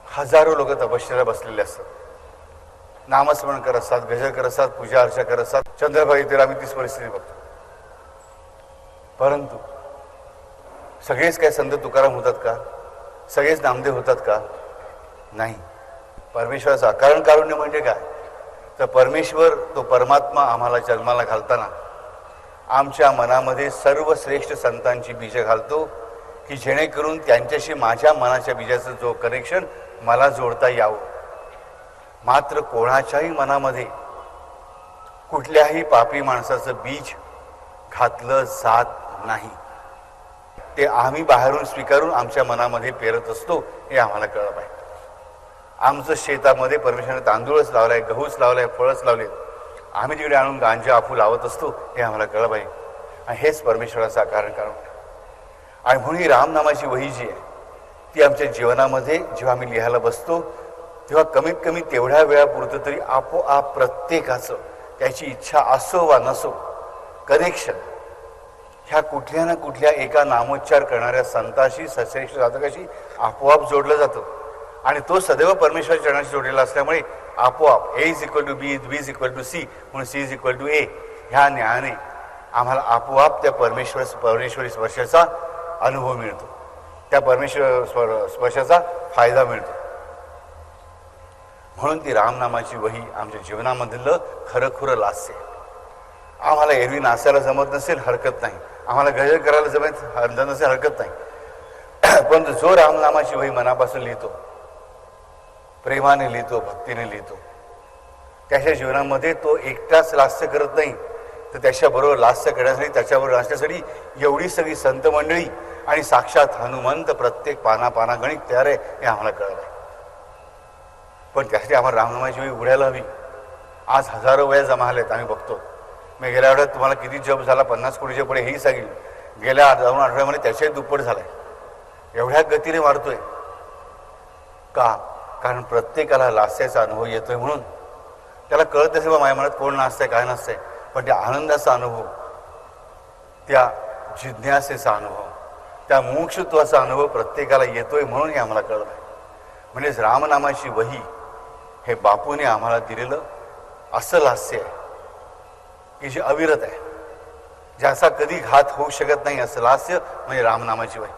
हजारो लोक तपश्चर्या बसलेले असतात, नामस्मरण करत असतात, गजर करत असतात, पूजा अर्चा करत असतात. चंद्रभागी तीर आम्ही तीच परिस्थिती बघतो. परंतु सगळेच काय संत तुकाराम होतात का? सगळेच नामदेव होतात का? नाही. परमेश्वराचं अकारण कारुण्य म्हणजे काय? तर परमेश्वर तो परमात्मा आम्हाला जन्माला घालताना आमच्या मनामध्ये सर्वश्रेष्ठ संतांची बीजं घालतो की जेणेकरून त्यांच्याशी माझ्या मनाच्या बीजाचं जो कनेक्शन मला जोडता यावं. मात्र कोणाच्याही मनामध्ये कुठल्याही पापी माणसाचं बीज घातलं जात नाही. ते आम्ही बाहेरून स्वीकारून आमच्या मनामध्ये पेरत असतो हे आम्हाला कळलं पाहिजे. आमचं शेतामध्ये परमेश्वराने तांदूळच लावलाय, गहूच लावलाय, फळच लावले, आम्ही तिकडे आणून गांजा आफू लावत असतो हे आम्हाला कळलं पाहिजे. आणि हेच परमेश्वराचं आकारण कारण. आणि म्हणून ही रामनामाची वही जी आहे ती आमच्या जीवनामध्ये जेव्हा आम्ही लिहायला बसतो तेव्हा कमीत कमी तेवढ्या वेळापुरतं तरी आपोआप प्रत्येकाचं त्याची इच्छा असो वा नसो कनेक्शन ह्या कुठल्या ना कुठल्या एका नामोच्चार करणाऱ्या संताशी, सश्रेष्ठ साधकाशी आपोआप जोडलं जातं. आणि तो सदैव परमेश्वर चरणाशी जोडलेला असल्यामुळे आपोआप A = B, B = C म्हणून C = A ह्या न्यायाने आम्हाला आपोआप त्या परमेश्वरी स्पर्शाचा अनुभव मिळतो, त्या परमेश्वर स्पर्शाचा फायदा मिळतो. म्हणून ती रामनामाची वही आमच्या जीवनामधलं खरंखुरं लास्य. आम्हाला एरवी नाचायला जमत नसेल हरकत नाही, आम्हाला गजर करायला जमत नसेल हरकत नाही, पण जो रामनामाची वही मनापासून लिहितो, प्रेमाने लिहितो, भक्तीने लिहितो, त्याच्या जीवनामध्ये तो एकटाच लास्य करत नाही तर त्याच्याबरोबर लास्य करण्यासाठी, त्याच्याबरोबर नाचण्यासाठी एवढी सगळी संत मंडळी आणि साक्षात हनुमंत प्रत्येक पानागणिक तयार आहे हे आम्हाला कळलं. पण त्यासाठी आम्हाला रामनामाची वही उघडायला हवी. आज हजारो वया जमा आल्यात, आम्ही बघतो. मी गेल्या आठवड्यात तुम्हाला किती जप झाला, 50 कोटीच्या पुढे हेही सांगितलं. गेल्या 2 आठवड्यामध्ये त्याच्याही दुप्पट झालाय. एवढ्या गतीने वाढतोय का? कारण प्रत्येकाला लास्याचा अनुभव येतोय. म्हणून त्याला कळत असेल बा माझ्या मनात कोण नाचतंय काय नसतंय, पण त्या आनंदाचा अनुभव, त्या जिज्ञासेचा अनुभव, त्या मोक्षत्वाचा अनुभव प्रत्येकाला येतोय. म्हणून हे आम्हाला कळलं आहे. म्हणजेच रामनामाची वही हे बापूने आम्हाला दिलेलं असं लास्य आहे की जे अविरत आहे, ज्याचा कधी घात होऊ शकत नाही. असं लास्य म्हणजे रामनामाची वही.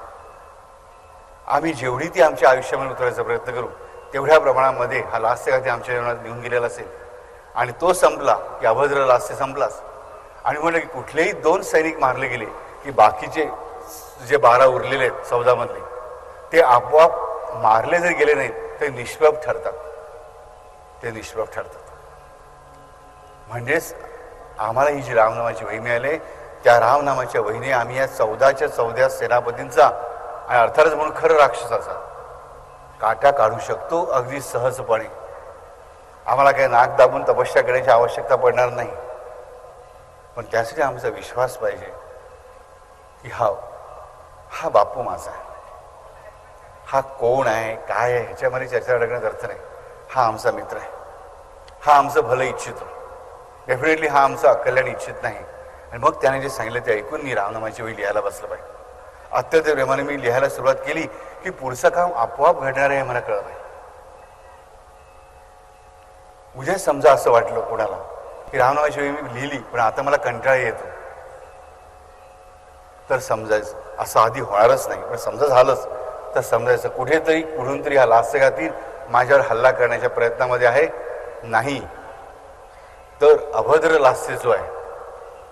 आम्ही जेवढी ती आमच्या आयुष्यामध्ये उतरायचा प्रयत्न करू तेवढ्या प्रमाणामध्ये हा लास्यघाती आमच्या जीवनात लिहून गेलेला असेल. आणि तो संपला की अभद्र लास्य संपलाच. आणि म्हणलं की कुठलेही 2 सैनिक मारले गेले की बाकीचे जे 12 उरलेले आहेत 14 मधले ते आपोआप मारले जर गेले नाहीत ते निष्प्रभ ठरतात. ते निष्प्रभ ठरतात. म्हणजेच आम्हाला ही जी रामनामाची वही मिळाली त्या रामनामाच्या वहीने आम्ही या 14च्या 14 सेनापतींचा आणि अर्थातच म्हणून खरं राक्षसाचा काटा काढू शकतो अगदी सहजपणे. आम्हाला काही नाक दाबून तपस्या करण्याची आवश्यकता पडणार नाही. पण त्यासाठी आमचा विश्वास पाहिजे की हा बापू माझा आहे. हा कोण आहे काय आहे ह्याच्यामध्ये चर्चा अडकण्यात अर्थ नाही. हा आमचा मित्र आहे. हा आमचं भलं इच्छितो. डेफिनेटली हा आमचं कल्याण इच्छित नाही. आणि मग त्याने जे सांगितलं ते ऐकून मी रामनामाची वही लिहायला बसलं पाहिजे. अत्यंत प्रेमाने मी लिहायला सुरुवात केली की पुढचं काम आपोआप घडणार आहे हे मला कळलं आहे. उद्या समजा असं वाटलं कोणाला की रामनामाची वही मी लिहिली पण आता मला कंटाळा येतो, तर समजायचं असं आधी होणारच नाही. पण समजा झालंच तर समजायचं कुठेतरी कुठून तरी हा लास्यघाती माझ्यावर हल्ला करण्याच्या प्रयत्नामध्ये आहे. नाही तर अभद्र लास्य जो आहे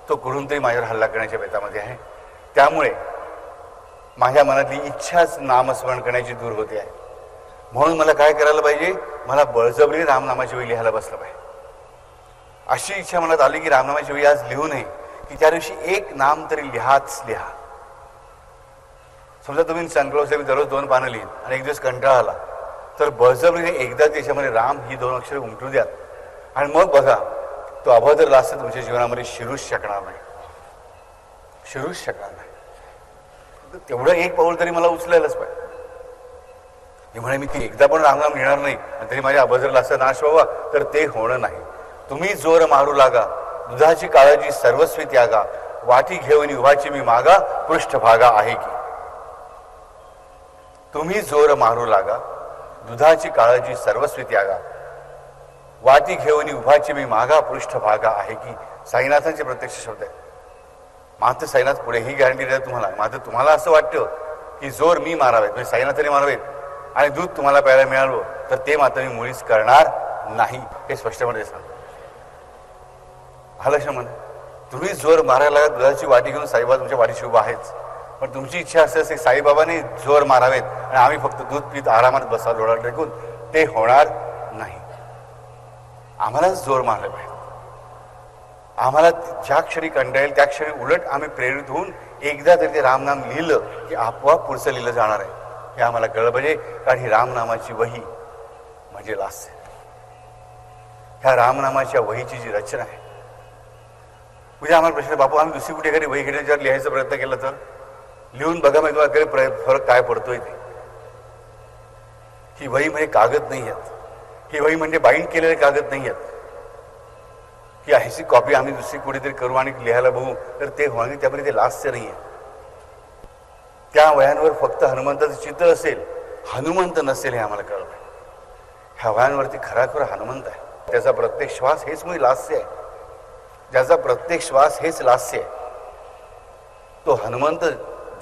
तो कुठून तरी माझ्यावर हल्ला करण्याच्या बेतामध्ये आहे. त्यामुळे माझ्या मनातली इच्छाच नामस्मरण करण्याची दूर होते आहे. म्हणून मला काय करायला पाहिजे, मला बळजबरी रामनामाची वही लिहायला बसलं पाहिजे. अशी इच्छा मनात आली की रामनामाची वही आज लिहू नये, की त्या दिवशी एक नाम तरी लिहाच लिहा. समजा तुम्ही संकल्प मी दररोज 2 पानं लिहीन आणि एक दिवस कंटाळा आला तर बळजबरीने एकदा त्याच्यामध्ये राम ही 2 अक्षरे उमटू द्या आणि मग बघा तो अभद्र लास्य तुमच्या जीवनामध्ये शिरूच शकणार नाही, शिरूच शकणार नाही. तेवढं एक पाऊल तरी मला उचलायलाच पाहिजे. म्हणे मी ती एकदा पण रामनाम घेणार नाही आणि तरी माझ्या अभद्र लास्य नाश व्हावा, तर ते होणं नाही. तुम्ही जोर मारू लागा, दुधाची काळजी सर्वस्वी त्यागा, वाटी घेऊन उभाची मी मागा, पृष्ठभागा आहे की. तुम्ही जोर मारू लागा, दुधाची काळजी सर्वस्वी त्यागा, वाटी घेऊन उभाची मी मागा, पृष्ठभागा आहे की. साईनाथांचे प्रत्यक्ष शब्द आहे. मात्र साईनाथ पुढे ही गॅरंटी देतात तुम्हाला. मात्र तुम्हाला असं वाटतं की जोर मी मारावेत म्हणजे साईनाथांनी मारावेत आणि दूध तुम्हाला प्यायला मिळालं तर ते मात्र मी मुळीच करणार नाही, हे स्पष्टपणे सांगतो. हा लक्ष म्हणा, तुम्ही जोर मारायला लागत दुधाची वाटी घेऊन साईबाबा तुमच्या वाटीशी उभा आहेच, पण तुमची इच्छा असेल साईबाबांनी जोर मारावेत आणि आम्ही फक्त दूध पीत आरामात बसा डोळा टेकून, ते होणार नाही. आम्हालाच जोर मारले पाहिजे. आम्हाला ज्या क्षणी कंटाळेल त्या क्षणी उलट आम्ही प्रेरित होऊन एकदा तरी ते रामनाम लिहिलं की आपोआप पुढचं लिहिलं जाणार आहे हे आम्हाला कळलं पाहिजे. कारण ही रामनामाची वही म्हणजे लास्य. ह्या रामनामाच्या वहीची जी रचना आहे, म्हणजे आम्हाला प्रश्न, बापू आम्ही दुसरी कुठे एखादी वही घेण्याच्या लिहायचा प्रयत्न केला तर लिहून बघा मी तुम्हाला फरक काय पडतोय ते. ही वही म्हणजे कागद नाही आहेत, ही वही म्हणजे बाइंड केलेले कागद नाही आहेत की ह्याची कॉपी आम्ही दुसरी कुठेतरी करू आणि लिहायला बघू तर ते होणार. त्यामध्ये ते लास्य नाही आहे. त्या वयांवर फक्त हनुमंताचं चित्र असेल, हनुमंत नसेल हे आम्हाला कळलं. ह्या वयांवरती खराखर हनुमंत आहे. त्याचा प्रत्येक श्वास हेच म्हणजे लास्य आहे. ज्याचा प्रत्येक श्वास हेच लास्य आहे, तो हनुमंत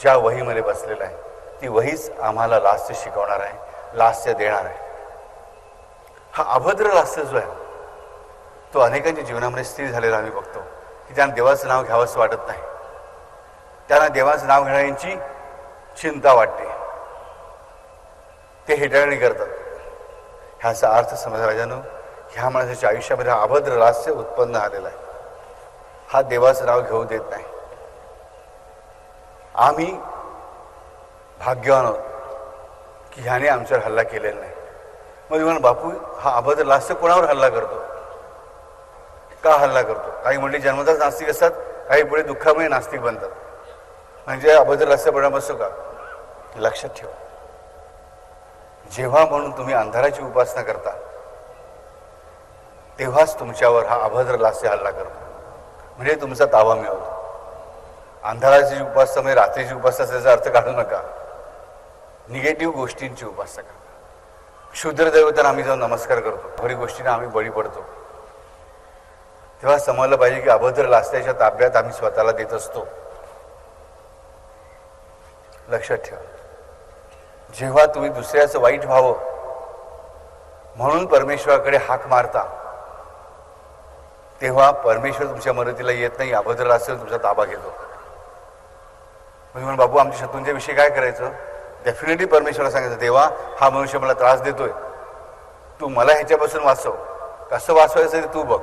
ज्या वहीमध्ये बसलेला आहे ती वहीच आम्हाला लास्य शिकवणार आहे, लास्य देणार आहे. हा अभद्र लास्य जो आहे तो अनेकांच्या जीवनामध्ये स्थिर झालेला आम्ही बघतो की त्यांना देवाचं नाव घ्यावंसं वाटत नाही. त्यांना देवाचं नाव घेणाऱ्यांची चिंता वाटते, ते हेटाळणी करतात. ह्याचा अर्थ समजायला ह्या माणसाच्या आयुष्यामध्ये हा अभद्र लास्य उत्पन्न झालेला आहे. हा देवाचं नाव घेऊ देत नाही. आम्ही भाग्यवान आहोत की ह्याने आमच्यावर हल्ला केलेला नाही. मग म्हणा बापू हा अभद्र लास्य कोणावर हल्ला करतो, का हल्ला करतो? काही मंडळी जन्मताच नास्तिक असतात, काही पुढे दुःखामुळे नास्तिक बनतात. म्हणजे अभद्र लास्य परिणाम असतो का? लक्षात ठेवा, जेव्हा म्हणून तुम्ही अंधाराची उपासना करता तेव्हाच तुमच्यावर हा अभद्र लास्य हल्ला करतो, म्हणजे तुमचा ताबा मिळवतो. अंधाराची उपासना म्हणजे रात्रीची उपासना त्याचा अर्थ काढू नका. निगेटिव्ह गोष्टींची उपासना करा. क्षुद्र देवतांना आम्ही जाऊन नमस्कार करतो, खरी गोष्टींना आम्ही बळी पडतो. तेव्हा समजलं पाहिजे की अभद्र लास्याच्या ताब्यात आम्ही स्वतःला देत असतो. लक्षात ठेवा, जेव्हा तुम्ही दुसऱ्याचं वाईट व्हावं म्हणून परमेश्वराकडे हाक मारता तेव्हा परमेश्वर तुमच्या मदतीला येत नाही, अभद्र लास्य तुमचा ताबा घेतो. म्हणून बाबू आमच्या शत्रूंच्या विषयी काय करायचं? डेफिनेटली परमेश्वराला सांगायचं, देवा हा मनुष्य मला त्रास देतोय, तू मला ह्याच्यापासून वाचव. कसं वाचवायचं ते तू बघ.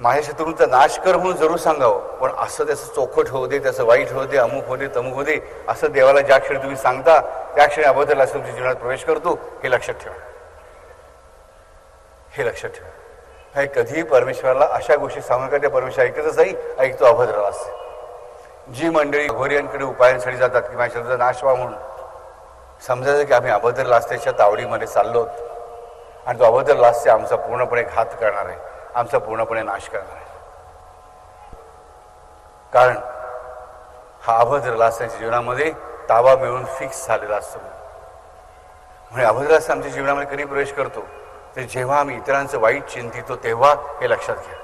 माझ्या शत्रूंचा नाश कर म्हणून जरूर सांगावं, पण असं त्याचं चोखट होऊ दे, त्याचं वाईट होऊ दे, अमुक होऊ दे, तमुक होऊ दे, असं देवाला ज्या क्षणी तुम्ही सांगता त्या क्षणी अभद्र लास्य तुमच्या जीवनात प्रवेश करतो. हे लक्षात ठेवा, हे लक्षात ठेवा. हे कधीही परमेश्वराला अशा गोष्टी सांगू नका त्या परमेश्वर ऐकतच नाही, ऐकतो अभद्र लास्य. जी मंडळी घोऱ्यांकडे उपायांसाठी जातात की माझ्या शत्रूचा नाश व्हावा म्हणून, समजायचं की आम्ही अभद्र लास्याच्या तावडीमध्ये चाललो आणि तो अभद्र लास्य आमचा पूर्णपणे घात करणार आहे, आमचा पूर्णपणे नाश करणार आहे. कारण हा अभद्र लास्याच्या जीवनामध्ये ताबा मिळून फिक्स झालेला असतो. म्हणजे अभद्र लास्य आमच्या जीवनामध्ये कधी प्रवेश करतो तर जेव्हा आम्ही इतरांचं वाईट चिंतितो तेव्हा. हे लक्षात घ्या.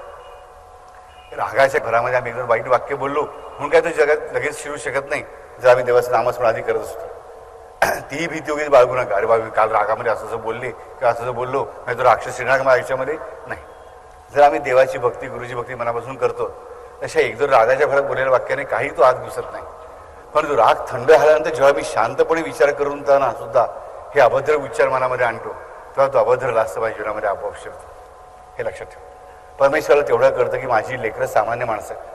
रागाच्या घरामध्ये आम्ही एकदम वाईट वाक्य बोललो म्हणून काय तर जगात लगेच शिरू शकत नाही. जर आम्ही देवाचं नामस्मरण आधी करत असतो तीही भीती वगैरे बाळगू नका. अरे बाबा काल रागामध्ये असं बोलले किंवा असं बोललो नाही तो राक्षस श्रीनाग माझ्या आयुष्यामध्ये नाही. जर आम्ही देवाची भक्ती गुरुची भक्ती मनापासून करतो तशा एक जर रागाच्या भरात बोललेल्या वाक्याने काही तो आत घुसत नाही. पण तो राग थंड झाल्यानंतर जेव्हा मी शांतपणे विचार करून त्यांना सुद्धा हे अभद्र विचार मनामध्ये आणतो तेव्हा तो अभद्र लास्त माझ्या जीवनामध्ये आपोआप शिरतो. हे लक्षात ठेव. परमेश्वराला तेवढं कळतं की माझी लेकरं सामान्य माणसं आहेत.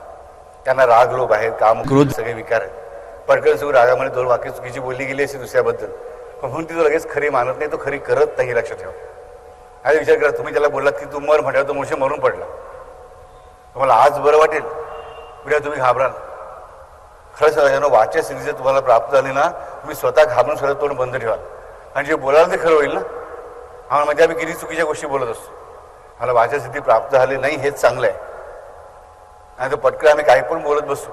त्यांना राग लोभ आहेत, काम क्रोध सगळे विकार आहेत. पटकन सुरू रागामध्ये 2 वाक्य चुकीची बोलली गेली असे दुसऱ्याबद्दल पण म्हणून ती तो लगेच खरी मानत नाही, तो खरी करत नाही. लक्षात ठेवा. हा विचार करा, तुम्ही त्याला बोललात की तू मर म्हटल्यावर तो मुळशी मरून पडला. तुम्हाला आज बरं वाटेल, उद्या तुम्ही घाबराल. खरं सांगायचं वाच्या स्थिती जर तुम्हाला प्राप्त झाली ना तुम्ही स्वतः घाबरून स्वतः तोंड बंद ठेवाल आणि जे बोलाल ते खरं होईल ना. हा म्हणजे आम्ही किती चुकीच्या गोष्टी बोलत असतो. मला वाच्या स्थिती प्राप्त झाली नाही हेच चांगलं आहे आणि तो पटकन आम्ही काही पण बोलत बसतो.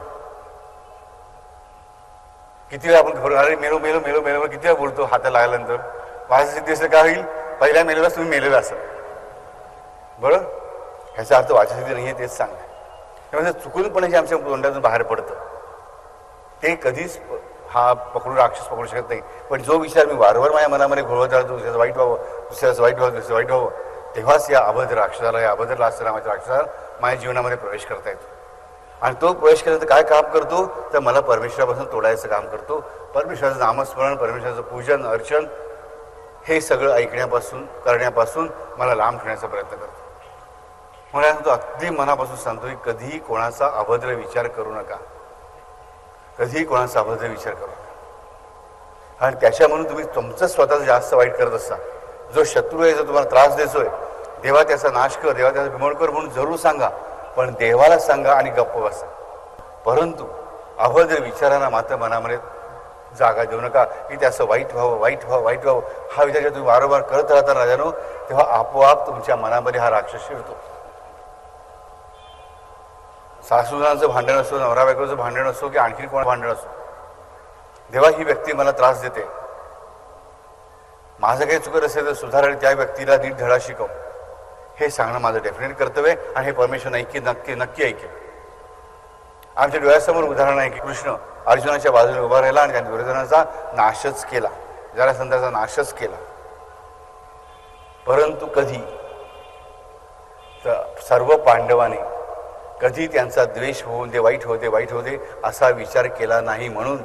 किती वेळा आपण खबर अरे मेलो मेलो मेलो मेलो किती वेळा बोलतो हाताला लागल्यानंतर. वाच्या स्थिती असं काय होईल, पहिल्या मेलेलाच तुम्ही मेलेला असाल. बरं, ह्याचा अर्थ वाच्या स्थिती नाही आहे तेच चांगलं आहे. त्यामुळे चुकूनपणे जे आमच्या तोंडातून बाहेर पडतं ते कधीच हा राक्षस पकडू शकत नाही. पण जो विचार मी वारंवार माझ्या मनामध्ये घोळवत राहतो दुसऱ्याचं वाईट व्हावं दुसऱ्याचं वाईट व्हावं दुसऱ्याचं वाईट व्हावं तेव्हाच या अभद्र राक्षसाला या अभद्र लास्य नावाच्या राक्षसाला माझ्या जीवनामध्ये प्रवेश करता येतो. आणि तो प्रवेश केल्यानंतर काय काम करतो तर मला परमेश्वरापासून तोडायचं काम करतो. परमेश्वराचं नामस्मरण, परमेश्वराचं पूजन अर्चन हे सगळं ऐकण्यापासून करण्यापासून मला लांब ठेवण्याचा प्रयत्न करतो. मला तो अगदी मनापासून सांगतो की कधीही कोणाचा अभद्र विचार करू नका, कधीही कोणाचा अभद्र विचार करू नका. आणि त्याच्या म्हणून तुम्ही तुमचं स्वतःचं जास्त वाईट करत असता. जो शत्रू आहे जो तुम्हाला त्रास देतोय देवा त्याचा नाश कर, देवा त्याचा बिमोड कर म्हणून जरूर सांगा, पण देवाला सांगा आणि गप्प बसा. परंतु अभद्र विचारांना मात्र मनामध्ये जागा देऊ नका की ते असं वाईट व्हावं वाईट व्हावं वाईट व्हावं. हा विचार जेव्हा तुम्ही वारंवार करत राहता राजानो तेव्हा आपोआप तुमच्या मनामध्ये हा राक्षस शिरतो. सासूनाचं भांडण असो, नवरा बायकोचं भांडण असो की आणखी कोण भांडण असो, देवा ही व्यक्ती मला त्रास देते, माझं काही चुकत असेल तर सुधार आणि त्या व्यक्तीला नीट धडा शिकव हे सांगणं माझं डेफिनेट कर्तव्य आहे. आणि हे परमेश्वर नक्की ऐकेल. आमच्या डोळ्यासमोर उदाहरण आहे की कृष्ण अर्जुनाच्या बाजूने उभा राहिला आणि त्याने दुर्योधनाचा नाशच केला, जरासंधाचा नाशच केला. परंतु कधी सर्व पांडवांनी कधी त्यांचा द्वेष होऊन ते वाईट होते असा विचार केला नाही. म्हणून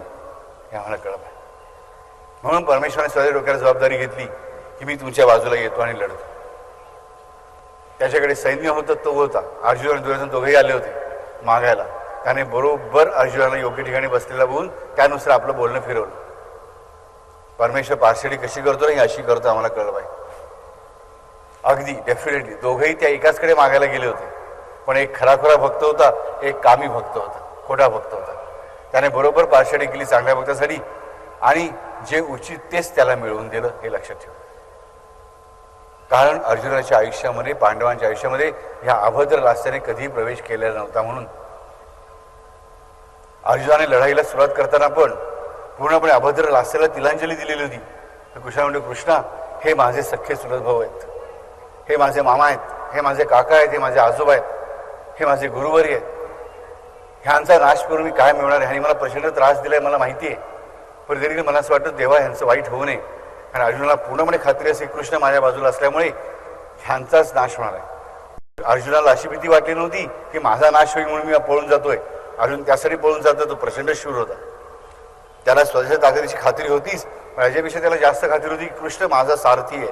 हे आम्हाला कळत आहे. म्हणून परमेश्वराने स्वतः डोक्याला जबाबदारी घेतली की मी तुमच्या बाजूला येतो आणि लढतो. त्याच्याकडे सैन्य होतं, तो होता. अर्जुन आणि दुर्योधन दोघेही आले होते मागायला. त्याने बरोबर अर्जुनाला योग्य ठिकाणी बसलेला बघून त्यानुसार आपलं बोलणं फिरवलं. परमेश्वर पार्शली कशी करतो नाही अशी करतो आम्हाला कळलं पाहिजे. अगदी डेफिनेटली दोघेही त्या एकाचकडे मागायला गेले होते. पण एक खराखुरा भक्त होता, एक कामी भक्त होता, खोटा भक्त होता. त्याने बरोबर पार्शली केली चांगल्या भक्तासाठी आणि जे उचित तेच त्याला मिळवून दिलं हे लक्षात ठेवा. कारण अर्जुनाच्या आयुष्यामध्ये पांडवांच्या आयुष्यामध्ये ह्या अभद्र लास्याने कधीही प्रवेश केलेला नव्हता. म्हणून अर्जुनाने लढाईला सुरुवात करताना पण पूर्णपणे अभद्र लास्याला तिलांजली दिलेली होती. तर कृष्णा म्हणजे कृष्णा हे माझे सख्खे चुलत भाऊ आहेत, हे माझे मामा आहेत, हे माझे काका आहेत, हे माझे आजोबा आहेत, हे माझे गुरुवर्य आहेत. ह्यांचा नाश करून मी काय मिळणार आहे. ह्यांनी मला प्रचंड त्रास दिलाय मला माहिती आहे. पण तरी मला असं वाटतं देवा ह्यांचं वाईट होऊ नये. आणि अर्जुनाला पूर्णपणे खात्री असे कृष्ण माझ्या बाजूला असल्यामुळे ह्यांचाच नाश होणार आहे. अर्जुनाला अशी भीती वाटली नव्हती की माझा नाश होईल म्हणून मी पळून जातोय. अर्जुन त्यासाठी पळून जातो, तो प्रचंड शूर होता. त्याला स्वतःच्या ताकदीची खात्री होतीच, पण याच्यापेक्षा त्याला जास्त खात्री होती की कृष्ण माझा सारथी आहे,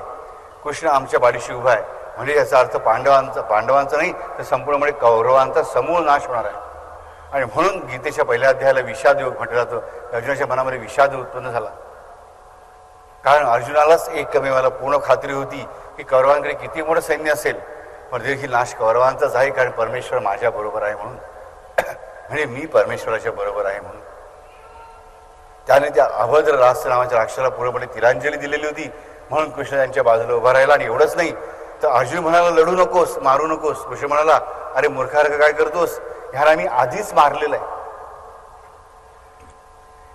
कृष्ण आमच्या पाठीशी उभा आहे. म्हणजे याचा अर्थ पांडवांचा नाही तर संपूर्णपणे कौरवांचा समूळ नाश होणार आहे. आणि म्हणून गीतेच्या पहिल्या अध्यायाला विषाद योग म्हटलं जातं. अर्जुनाच्या मनामध्ये विषाद उत्पन्न झाला. कारण अर्जुनालाच एक कमेवाला पूर्ण खात्री होती की कौरवांकडे किती मोठं सैन्य असेल पण देखील नाश कौरवांचाच आहे. कारण परमेश्वर माझ्या बरोबर आहे म्हणून, म्हणजे मी परमेश्वराच्या बरोबर आहे म्हणून. त्याने त्या अभद्र रास्त नावाच्या राक्षसाला पूर्णपणे तिलांजली दिलेली होती. म्हणून कृष्ण त्यांच्या बाजूला उभा राहिला. आणि एवढंच नाही तर अर्जुन म्हणाला लढू नकोस, मारू नकोस. कृष्ण म्हणाला अरे मूर्खासारखं काय करतोस, ह्याला मी आधीच मारलेलं आहे.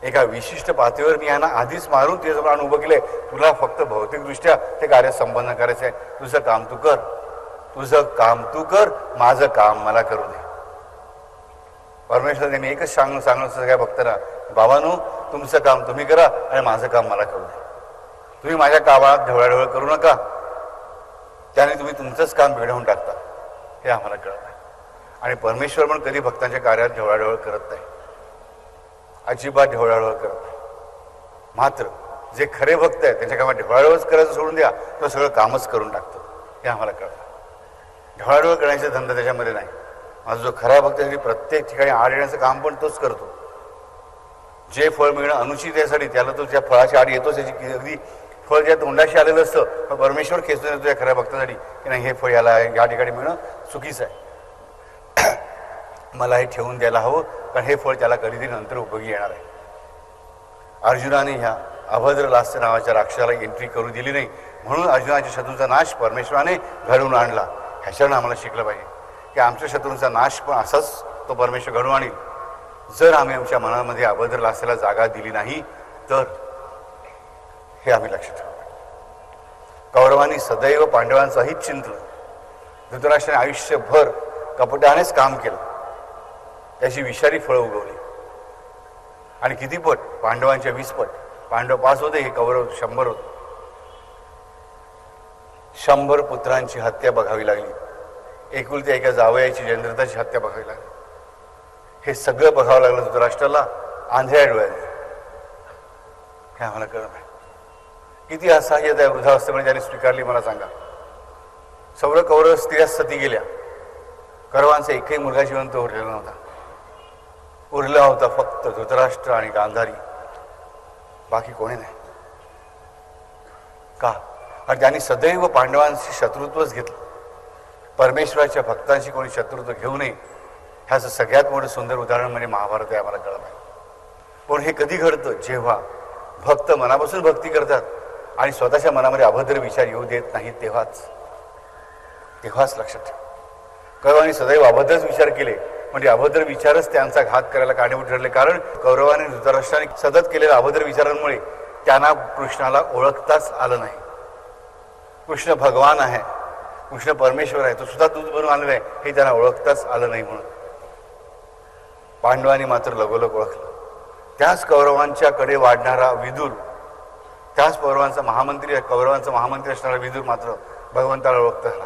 एका विशिष्ट पातळीवर मी यांना आधीच मारून ते प्राण उभं केलंय. तुला फक्त भौतिकदृष्ट्या ते कार्य संपन्न करायचं आहे. तुझं काम तू कर, माझं काम मला करू दे. परमेश्वर त्यांनी एकच सांगणं सगळ्या भक्तांना, बाबांनो तुमचं काम तुम्ही करा आणि माझं काम मला करू द्या. तुम्ही माझ्या कामात ढवळाढवळ करू नका, त्याने तुम्ही तुमचंच काम बिघडवून टाकता. हे आम्हाला कळत आहे. आणि परमेश्वर पण कधी भक्तांच्या कार्यात ढवळाढवळ करत नाही, अजिबात ढवळाढवळ करत नाही. मात्र जे खरे भक्त आहेत त्यांच्या कामात ढवळाढवळच करायचं सोडून द्या, तो सगळं कामच करून टाकतो. हे आम्हाला कळतं. ढवळाढवळ करण्याचा धंदा त्याच्यामध्ये नाही. माझा जो खरा भक्त आहे प्रत्येक ठिकाणी आड येण्याचं काम पण तोच करतो. जे फळ मिळणं अनुचित यासाठी त्याला तो त्या फळाच्या आड येतोच. त्याची अगदी फळ ज्या तोंडाशी आलेलं असतं परमेश्वर खेचून येतो त्या खऱ्या भक्तासाठी की नाही हे फळ याला या ठिकाणी मिळणं चुकीचं आहे, मला हे ठेवून द्यायला हवं, कारण हे फळ त्याला कधीतरी नंतर उपयोगी येणार आहे. अर्जुनाने ह्या अभद्र लास्य नावाच्या राक्षसाला एंट्री करू दिली नाही, म्हणून अर्जुनाच्या शत्रूंचा नाश परमेश्वराने घडवून आणला. ह्याच्यानं आम्हाला शिकलं पाहिजे की आमच्या शत्रूंचा नाश पण असाच तो परमेश्वर घडवून आणील जर आम्ही आमच्या मनामध्ये अभद्र लास्याला जागा दिली नाही तर. हे आम्ही लक्षात ठेवू. कौरवांनी सदैव पांडवांचं हित चिंतलं. धृतराष्ट्राने आयुष्यभर कपटानेच काम केलं, त्याची विषारी फळं उगवली. आणि किती पट? पांडवांच्या 20 पट. पांडव 5 होते, हे कौरव 100 होते. 100 पुत्रांची हत्या बघावी लागली. एकुलत्या एका जावयाची जयद्रथाची हत्या बघावी लागली. हे सगळं बघावं लागलं धृतराष्ट्राला आंधळ्या डोळ्याने. हे आम्हाला कळत नाही. किती असहाय्यता आहे वृद्धावस्थेमध्ये ज्याने स्वीकारली मला सांगा. सर्व कौरव स्त्रिया सती गेल्या. कौरवांचा एकही मुलगा जिवंत उरलेला नव्हता. उरला होता फक्त धृतराष्ट्र आणि गांधारी, बाकी कोणी नाही. का? आणि त्यांनी सदैव पांडवांशी शत्रुत्वच घेतलं. परमेश्वराच्या भक्तांशी कोणी शत्रुत्व घेऊ नये ह्याचं सगळ्यात मोठं सुंदर उदाहरण म्हणजे महाभारत आहे. आम्हाला कळत आहे. पण हे कधी घडतं? जेव्हा भक्त मनापासून भक्ती करतात आणि स्वतःच्या मनामध्ये अभद्र विचार येऊ देत नाहीत, तेव्हाच लक्षात ठेवा. कौरवांनी सदैव अभद्रच विचार केले म्हणजे अभद्र विचारच त्यांचा घात करायला कारणीभूत ठरले. कारण कौरवाने धृतराष्ट्राने सतत केलेल्या अभद्र विचारांमुळे त्यांना कृष्णाला ओळखताच आलं नाही. कृष्ण भगवान आहे, कृष्ण परमेश्वर आहे, तो सुद्धा दूध बनून आलेला आहे हे त्यांना ओळखताच आलं नाही. म्हणून पांडवांनी मात्र लगोलग ओळखलं. त्याच कौरवांच्याकडे वाढणारा विदुर, त्याच कौरवांचा महामंत्री असणारा विदुर मात्र भगवंताला ओळखता आला.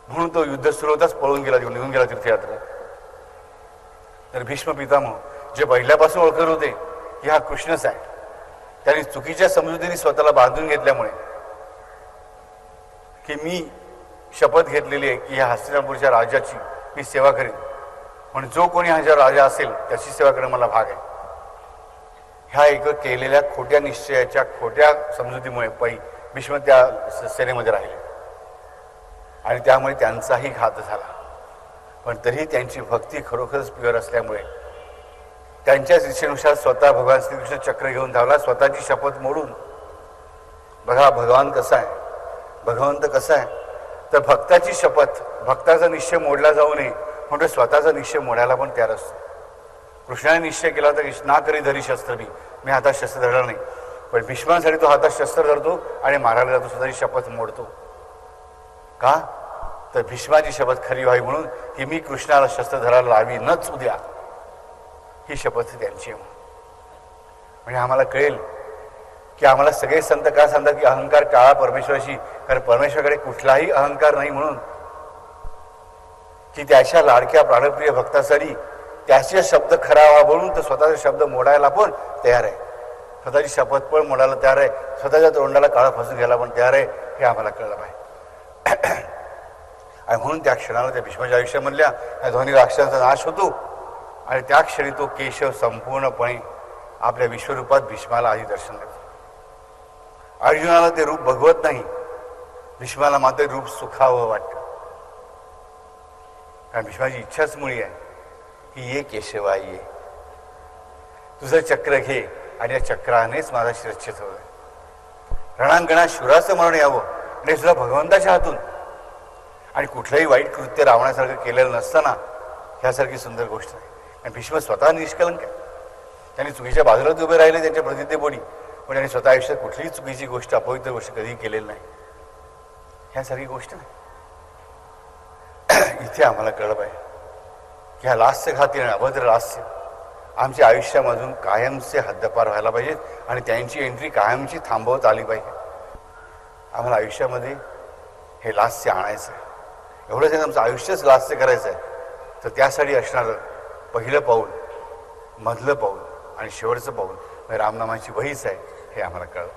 म्हणून तो युद्ध सुरू होताच पळून गेला, निघून गेला तीर्थयात्रा. तर भीष्म पितामह जे पहिल्यापासून ओळखत होते की हा कृष्णच आहे, त्यांनी चुकीच्या समजुतीने स्वतःला बांधून घेतल्यामुळे की मी शपथ घेतलेली आहे की ह्या हस्तिनापूरच्या राजाची मी सेवा करीन, म्हणून जो कोणी हा ज्या राजा असेल त्याची सेवा करणं मला भाग आहे. ह्या एक केलेल्या खोट्या निश्चयाच्या खोट्या समजुतीमुळे भीष्म त्या सेनेमध्ये राहिले आणि त्यामुळे त्यांचाही घात झाला. पण तरी त्यांची भक्ती खरोखरच प्युअर असल्यामुळे त्यांच्याच इच्छेनुसार स्वतः भगवान श्रीकृष्ण चक्र घेऊन धावला, स्वतःची शपथ मोडून. बघा भगवंत कसा आहे तर भक्ताची शपथ, भक्ताचा निश्चय मोडला जाऊ नये म्हणून स्वतःचा निश्चय मोडायला पण तयार असतो. कृष्णाने निश्चय केला होता की ना करी धरी शस्त्र, मी हातात शस्त्र धरणार नाही. पण भीष्मांसाठी तो हातात शस्त्र धरतो आणि मारायला जातो, स्वतःची शपथ मोडतो. का? तर भीष्माची शपथ खरी व्हावी म्हणून की मी कृष्णाला शस्त्र धरायला लावीनच उद्या, ही शपथ त्यांची आहे. म्हणजे आम्हाला कळेल की आम्हाला सगळे संत का सांगतात की अहंकार टाळा परमेश्वराशी, कारण परमेश्वराकडे कुठलाही अहंकार नाही. म्हणून की त्याच्या लाडक्या प्राणप्रिय भक्तासाठी त्याचे शब्द खरा व्हावा म्हणून तर स्वतःचा शब्द मोडायला पण तयार आहे, स्वतःची शपथ पण मोडायला तयार आहे, स्वतःच्या तोंडाला काळं फासून घ्यायला पण तयार आहे. हे आम्हाला कळलं पाहिजे. आणि म्हणून त्या क्षणाला त्या भीष्माच्या आयुष्यामधल्या या दोन्ही राक्षसांचा नाश होतो आणि त्या क्षणी तो केशव संपूर्णपणे आपल्या विश्वरूपात भीष्माला आधी दर्शन देतो. अर्जुनाला ते रूप भगवत नाही, भीष्माला मात्र रूप सुखावं वाटतं. कारण भीष्माची इच्छाच मुळी आहे की ये केशवा ये, तुझं चक्र घे आणि या चक्रानेच माझा शिरच्छेद होय. रणांगणात शूराचं मरण यावं आणि सुद्धा भगवंताच्या हातून, आणि कुठलंही वाईट कृत्य रावणासारखं केलेलं नसताना ह्यासारखी सुंदर गोष्ट नाही. आणि भीष्म स्वतः निष्कलंक आहे, त्यांनी चुकीच्या बाजूलाच उभे राहिले त्यांच्या प्रतिज्ञेपोटी, पण त्यांनी स्वतः आयुष्यात कुठलीही चुकीची गोष्ट अपवित्र गोष्ट कधीही केलेली नाही. ह्यासारखी गोष्ट नाही. इथे आम्हाला कळलं पाहिजे ह्या लास्यघाती आणि अभद्र लास्य आमच्या आयुष्यामधून कायमचे हद्दपार व्हायला पाहिजेत आणि त्यांची एंट्री कायमची थांबवत आली पाहिजे. आम्हाला आयुष्यामध्ये हे लास्य आणायचं आहे. एवढंच आमचं आयुष्यच लास्य करायचं आहे. तर त्यासाठी असणारं पहिलं पाऊल, मधलं पाऊल आणि शेवटचं पाऊल म्हणजे रामनामाची वहीच आहे, हे आम्हाला कळलं.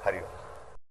हरिओम.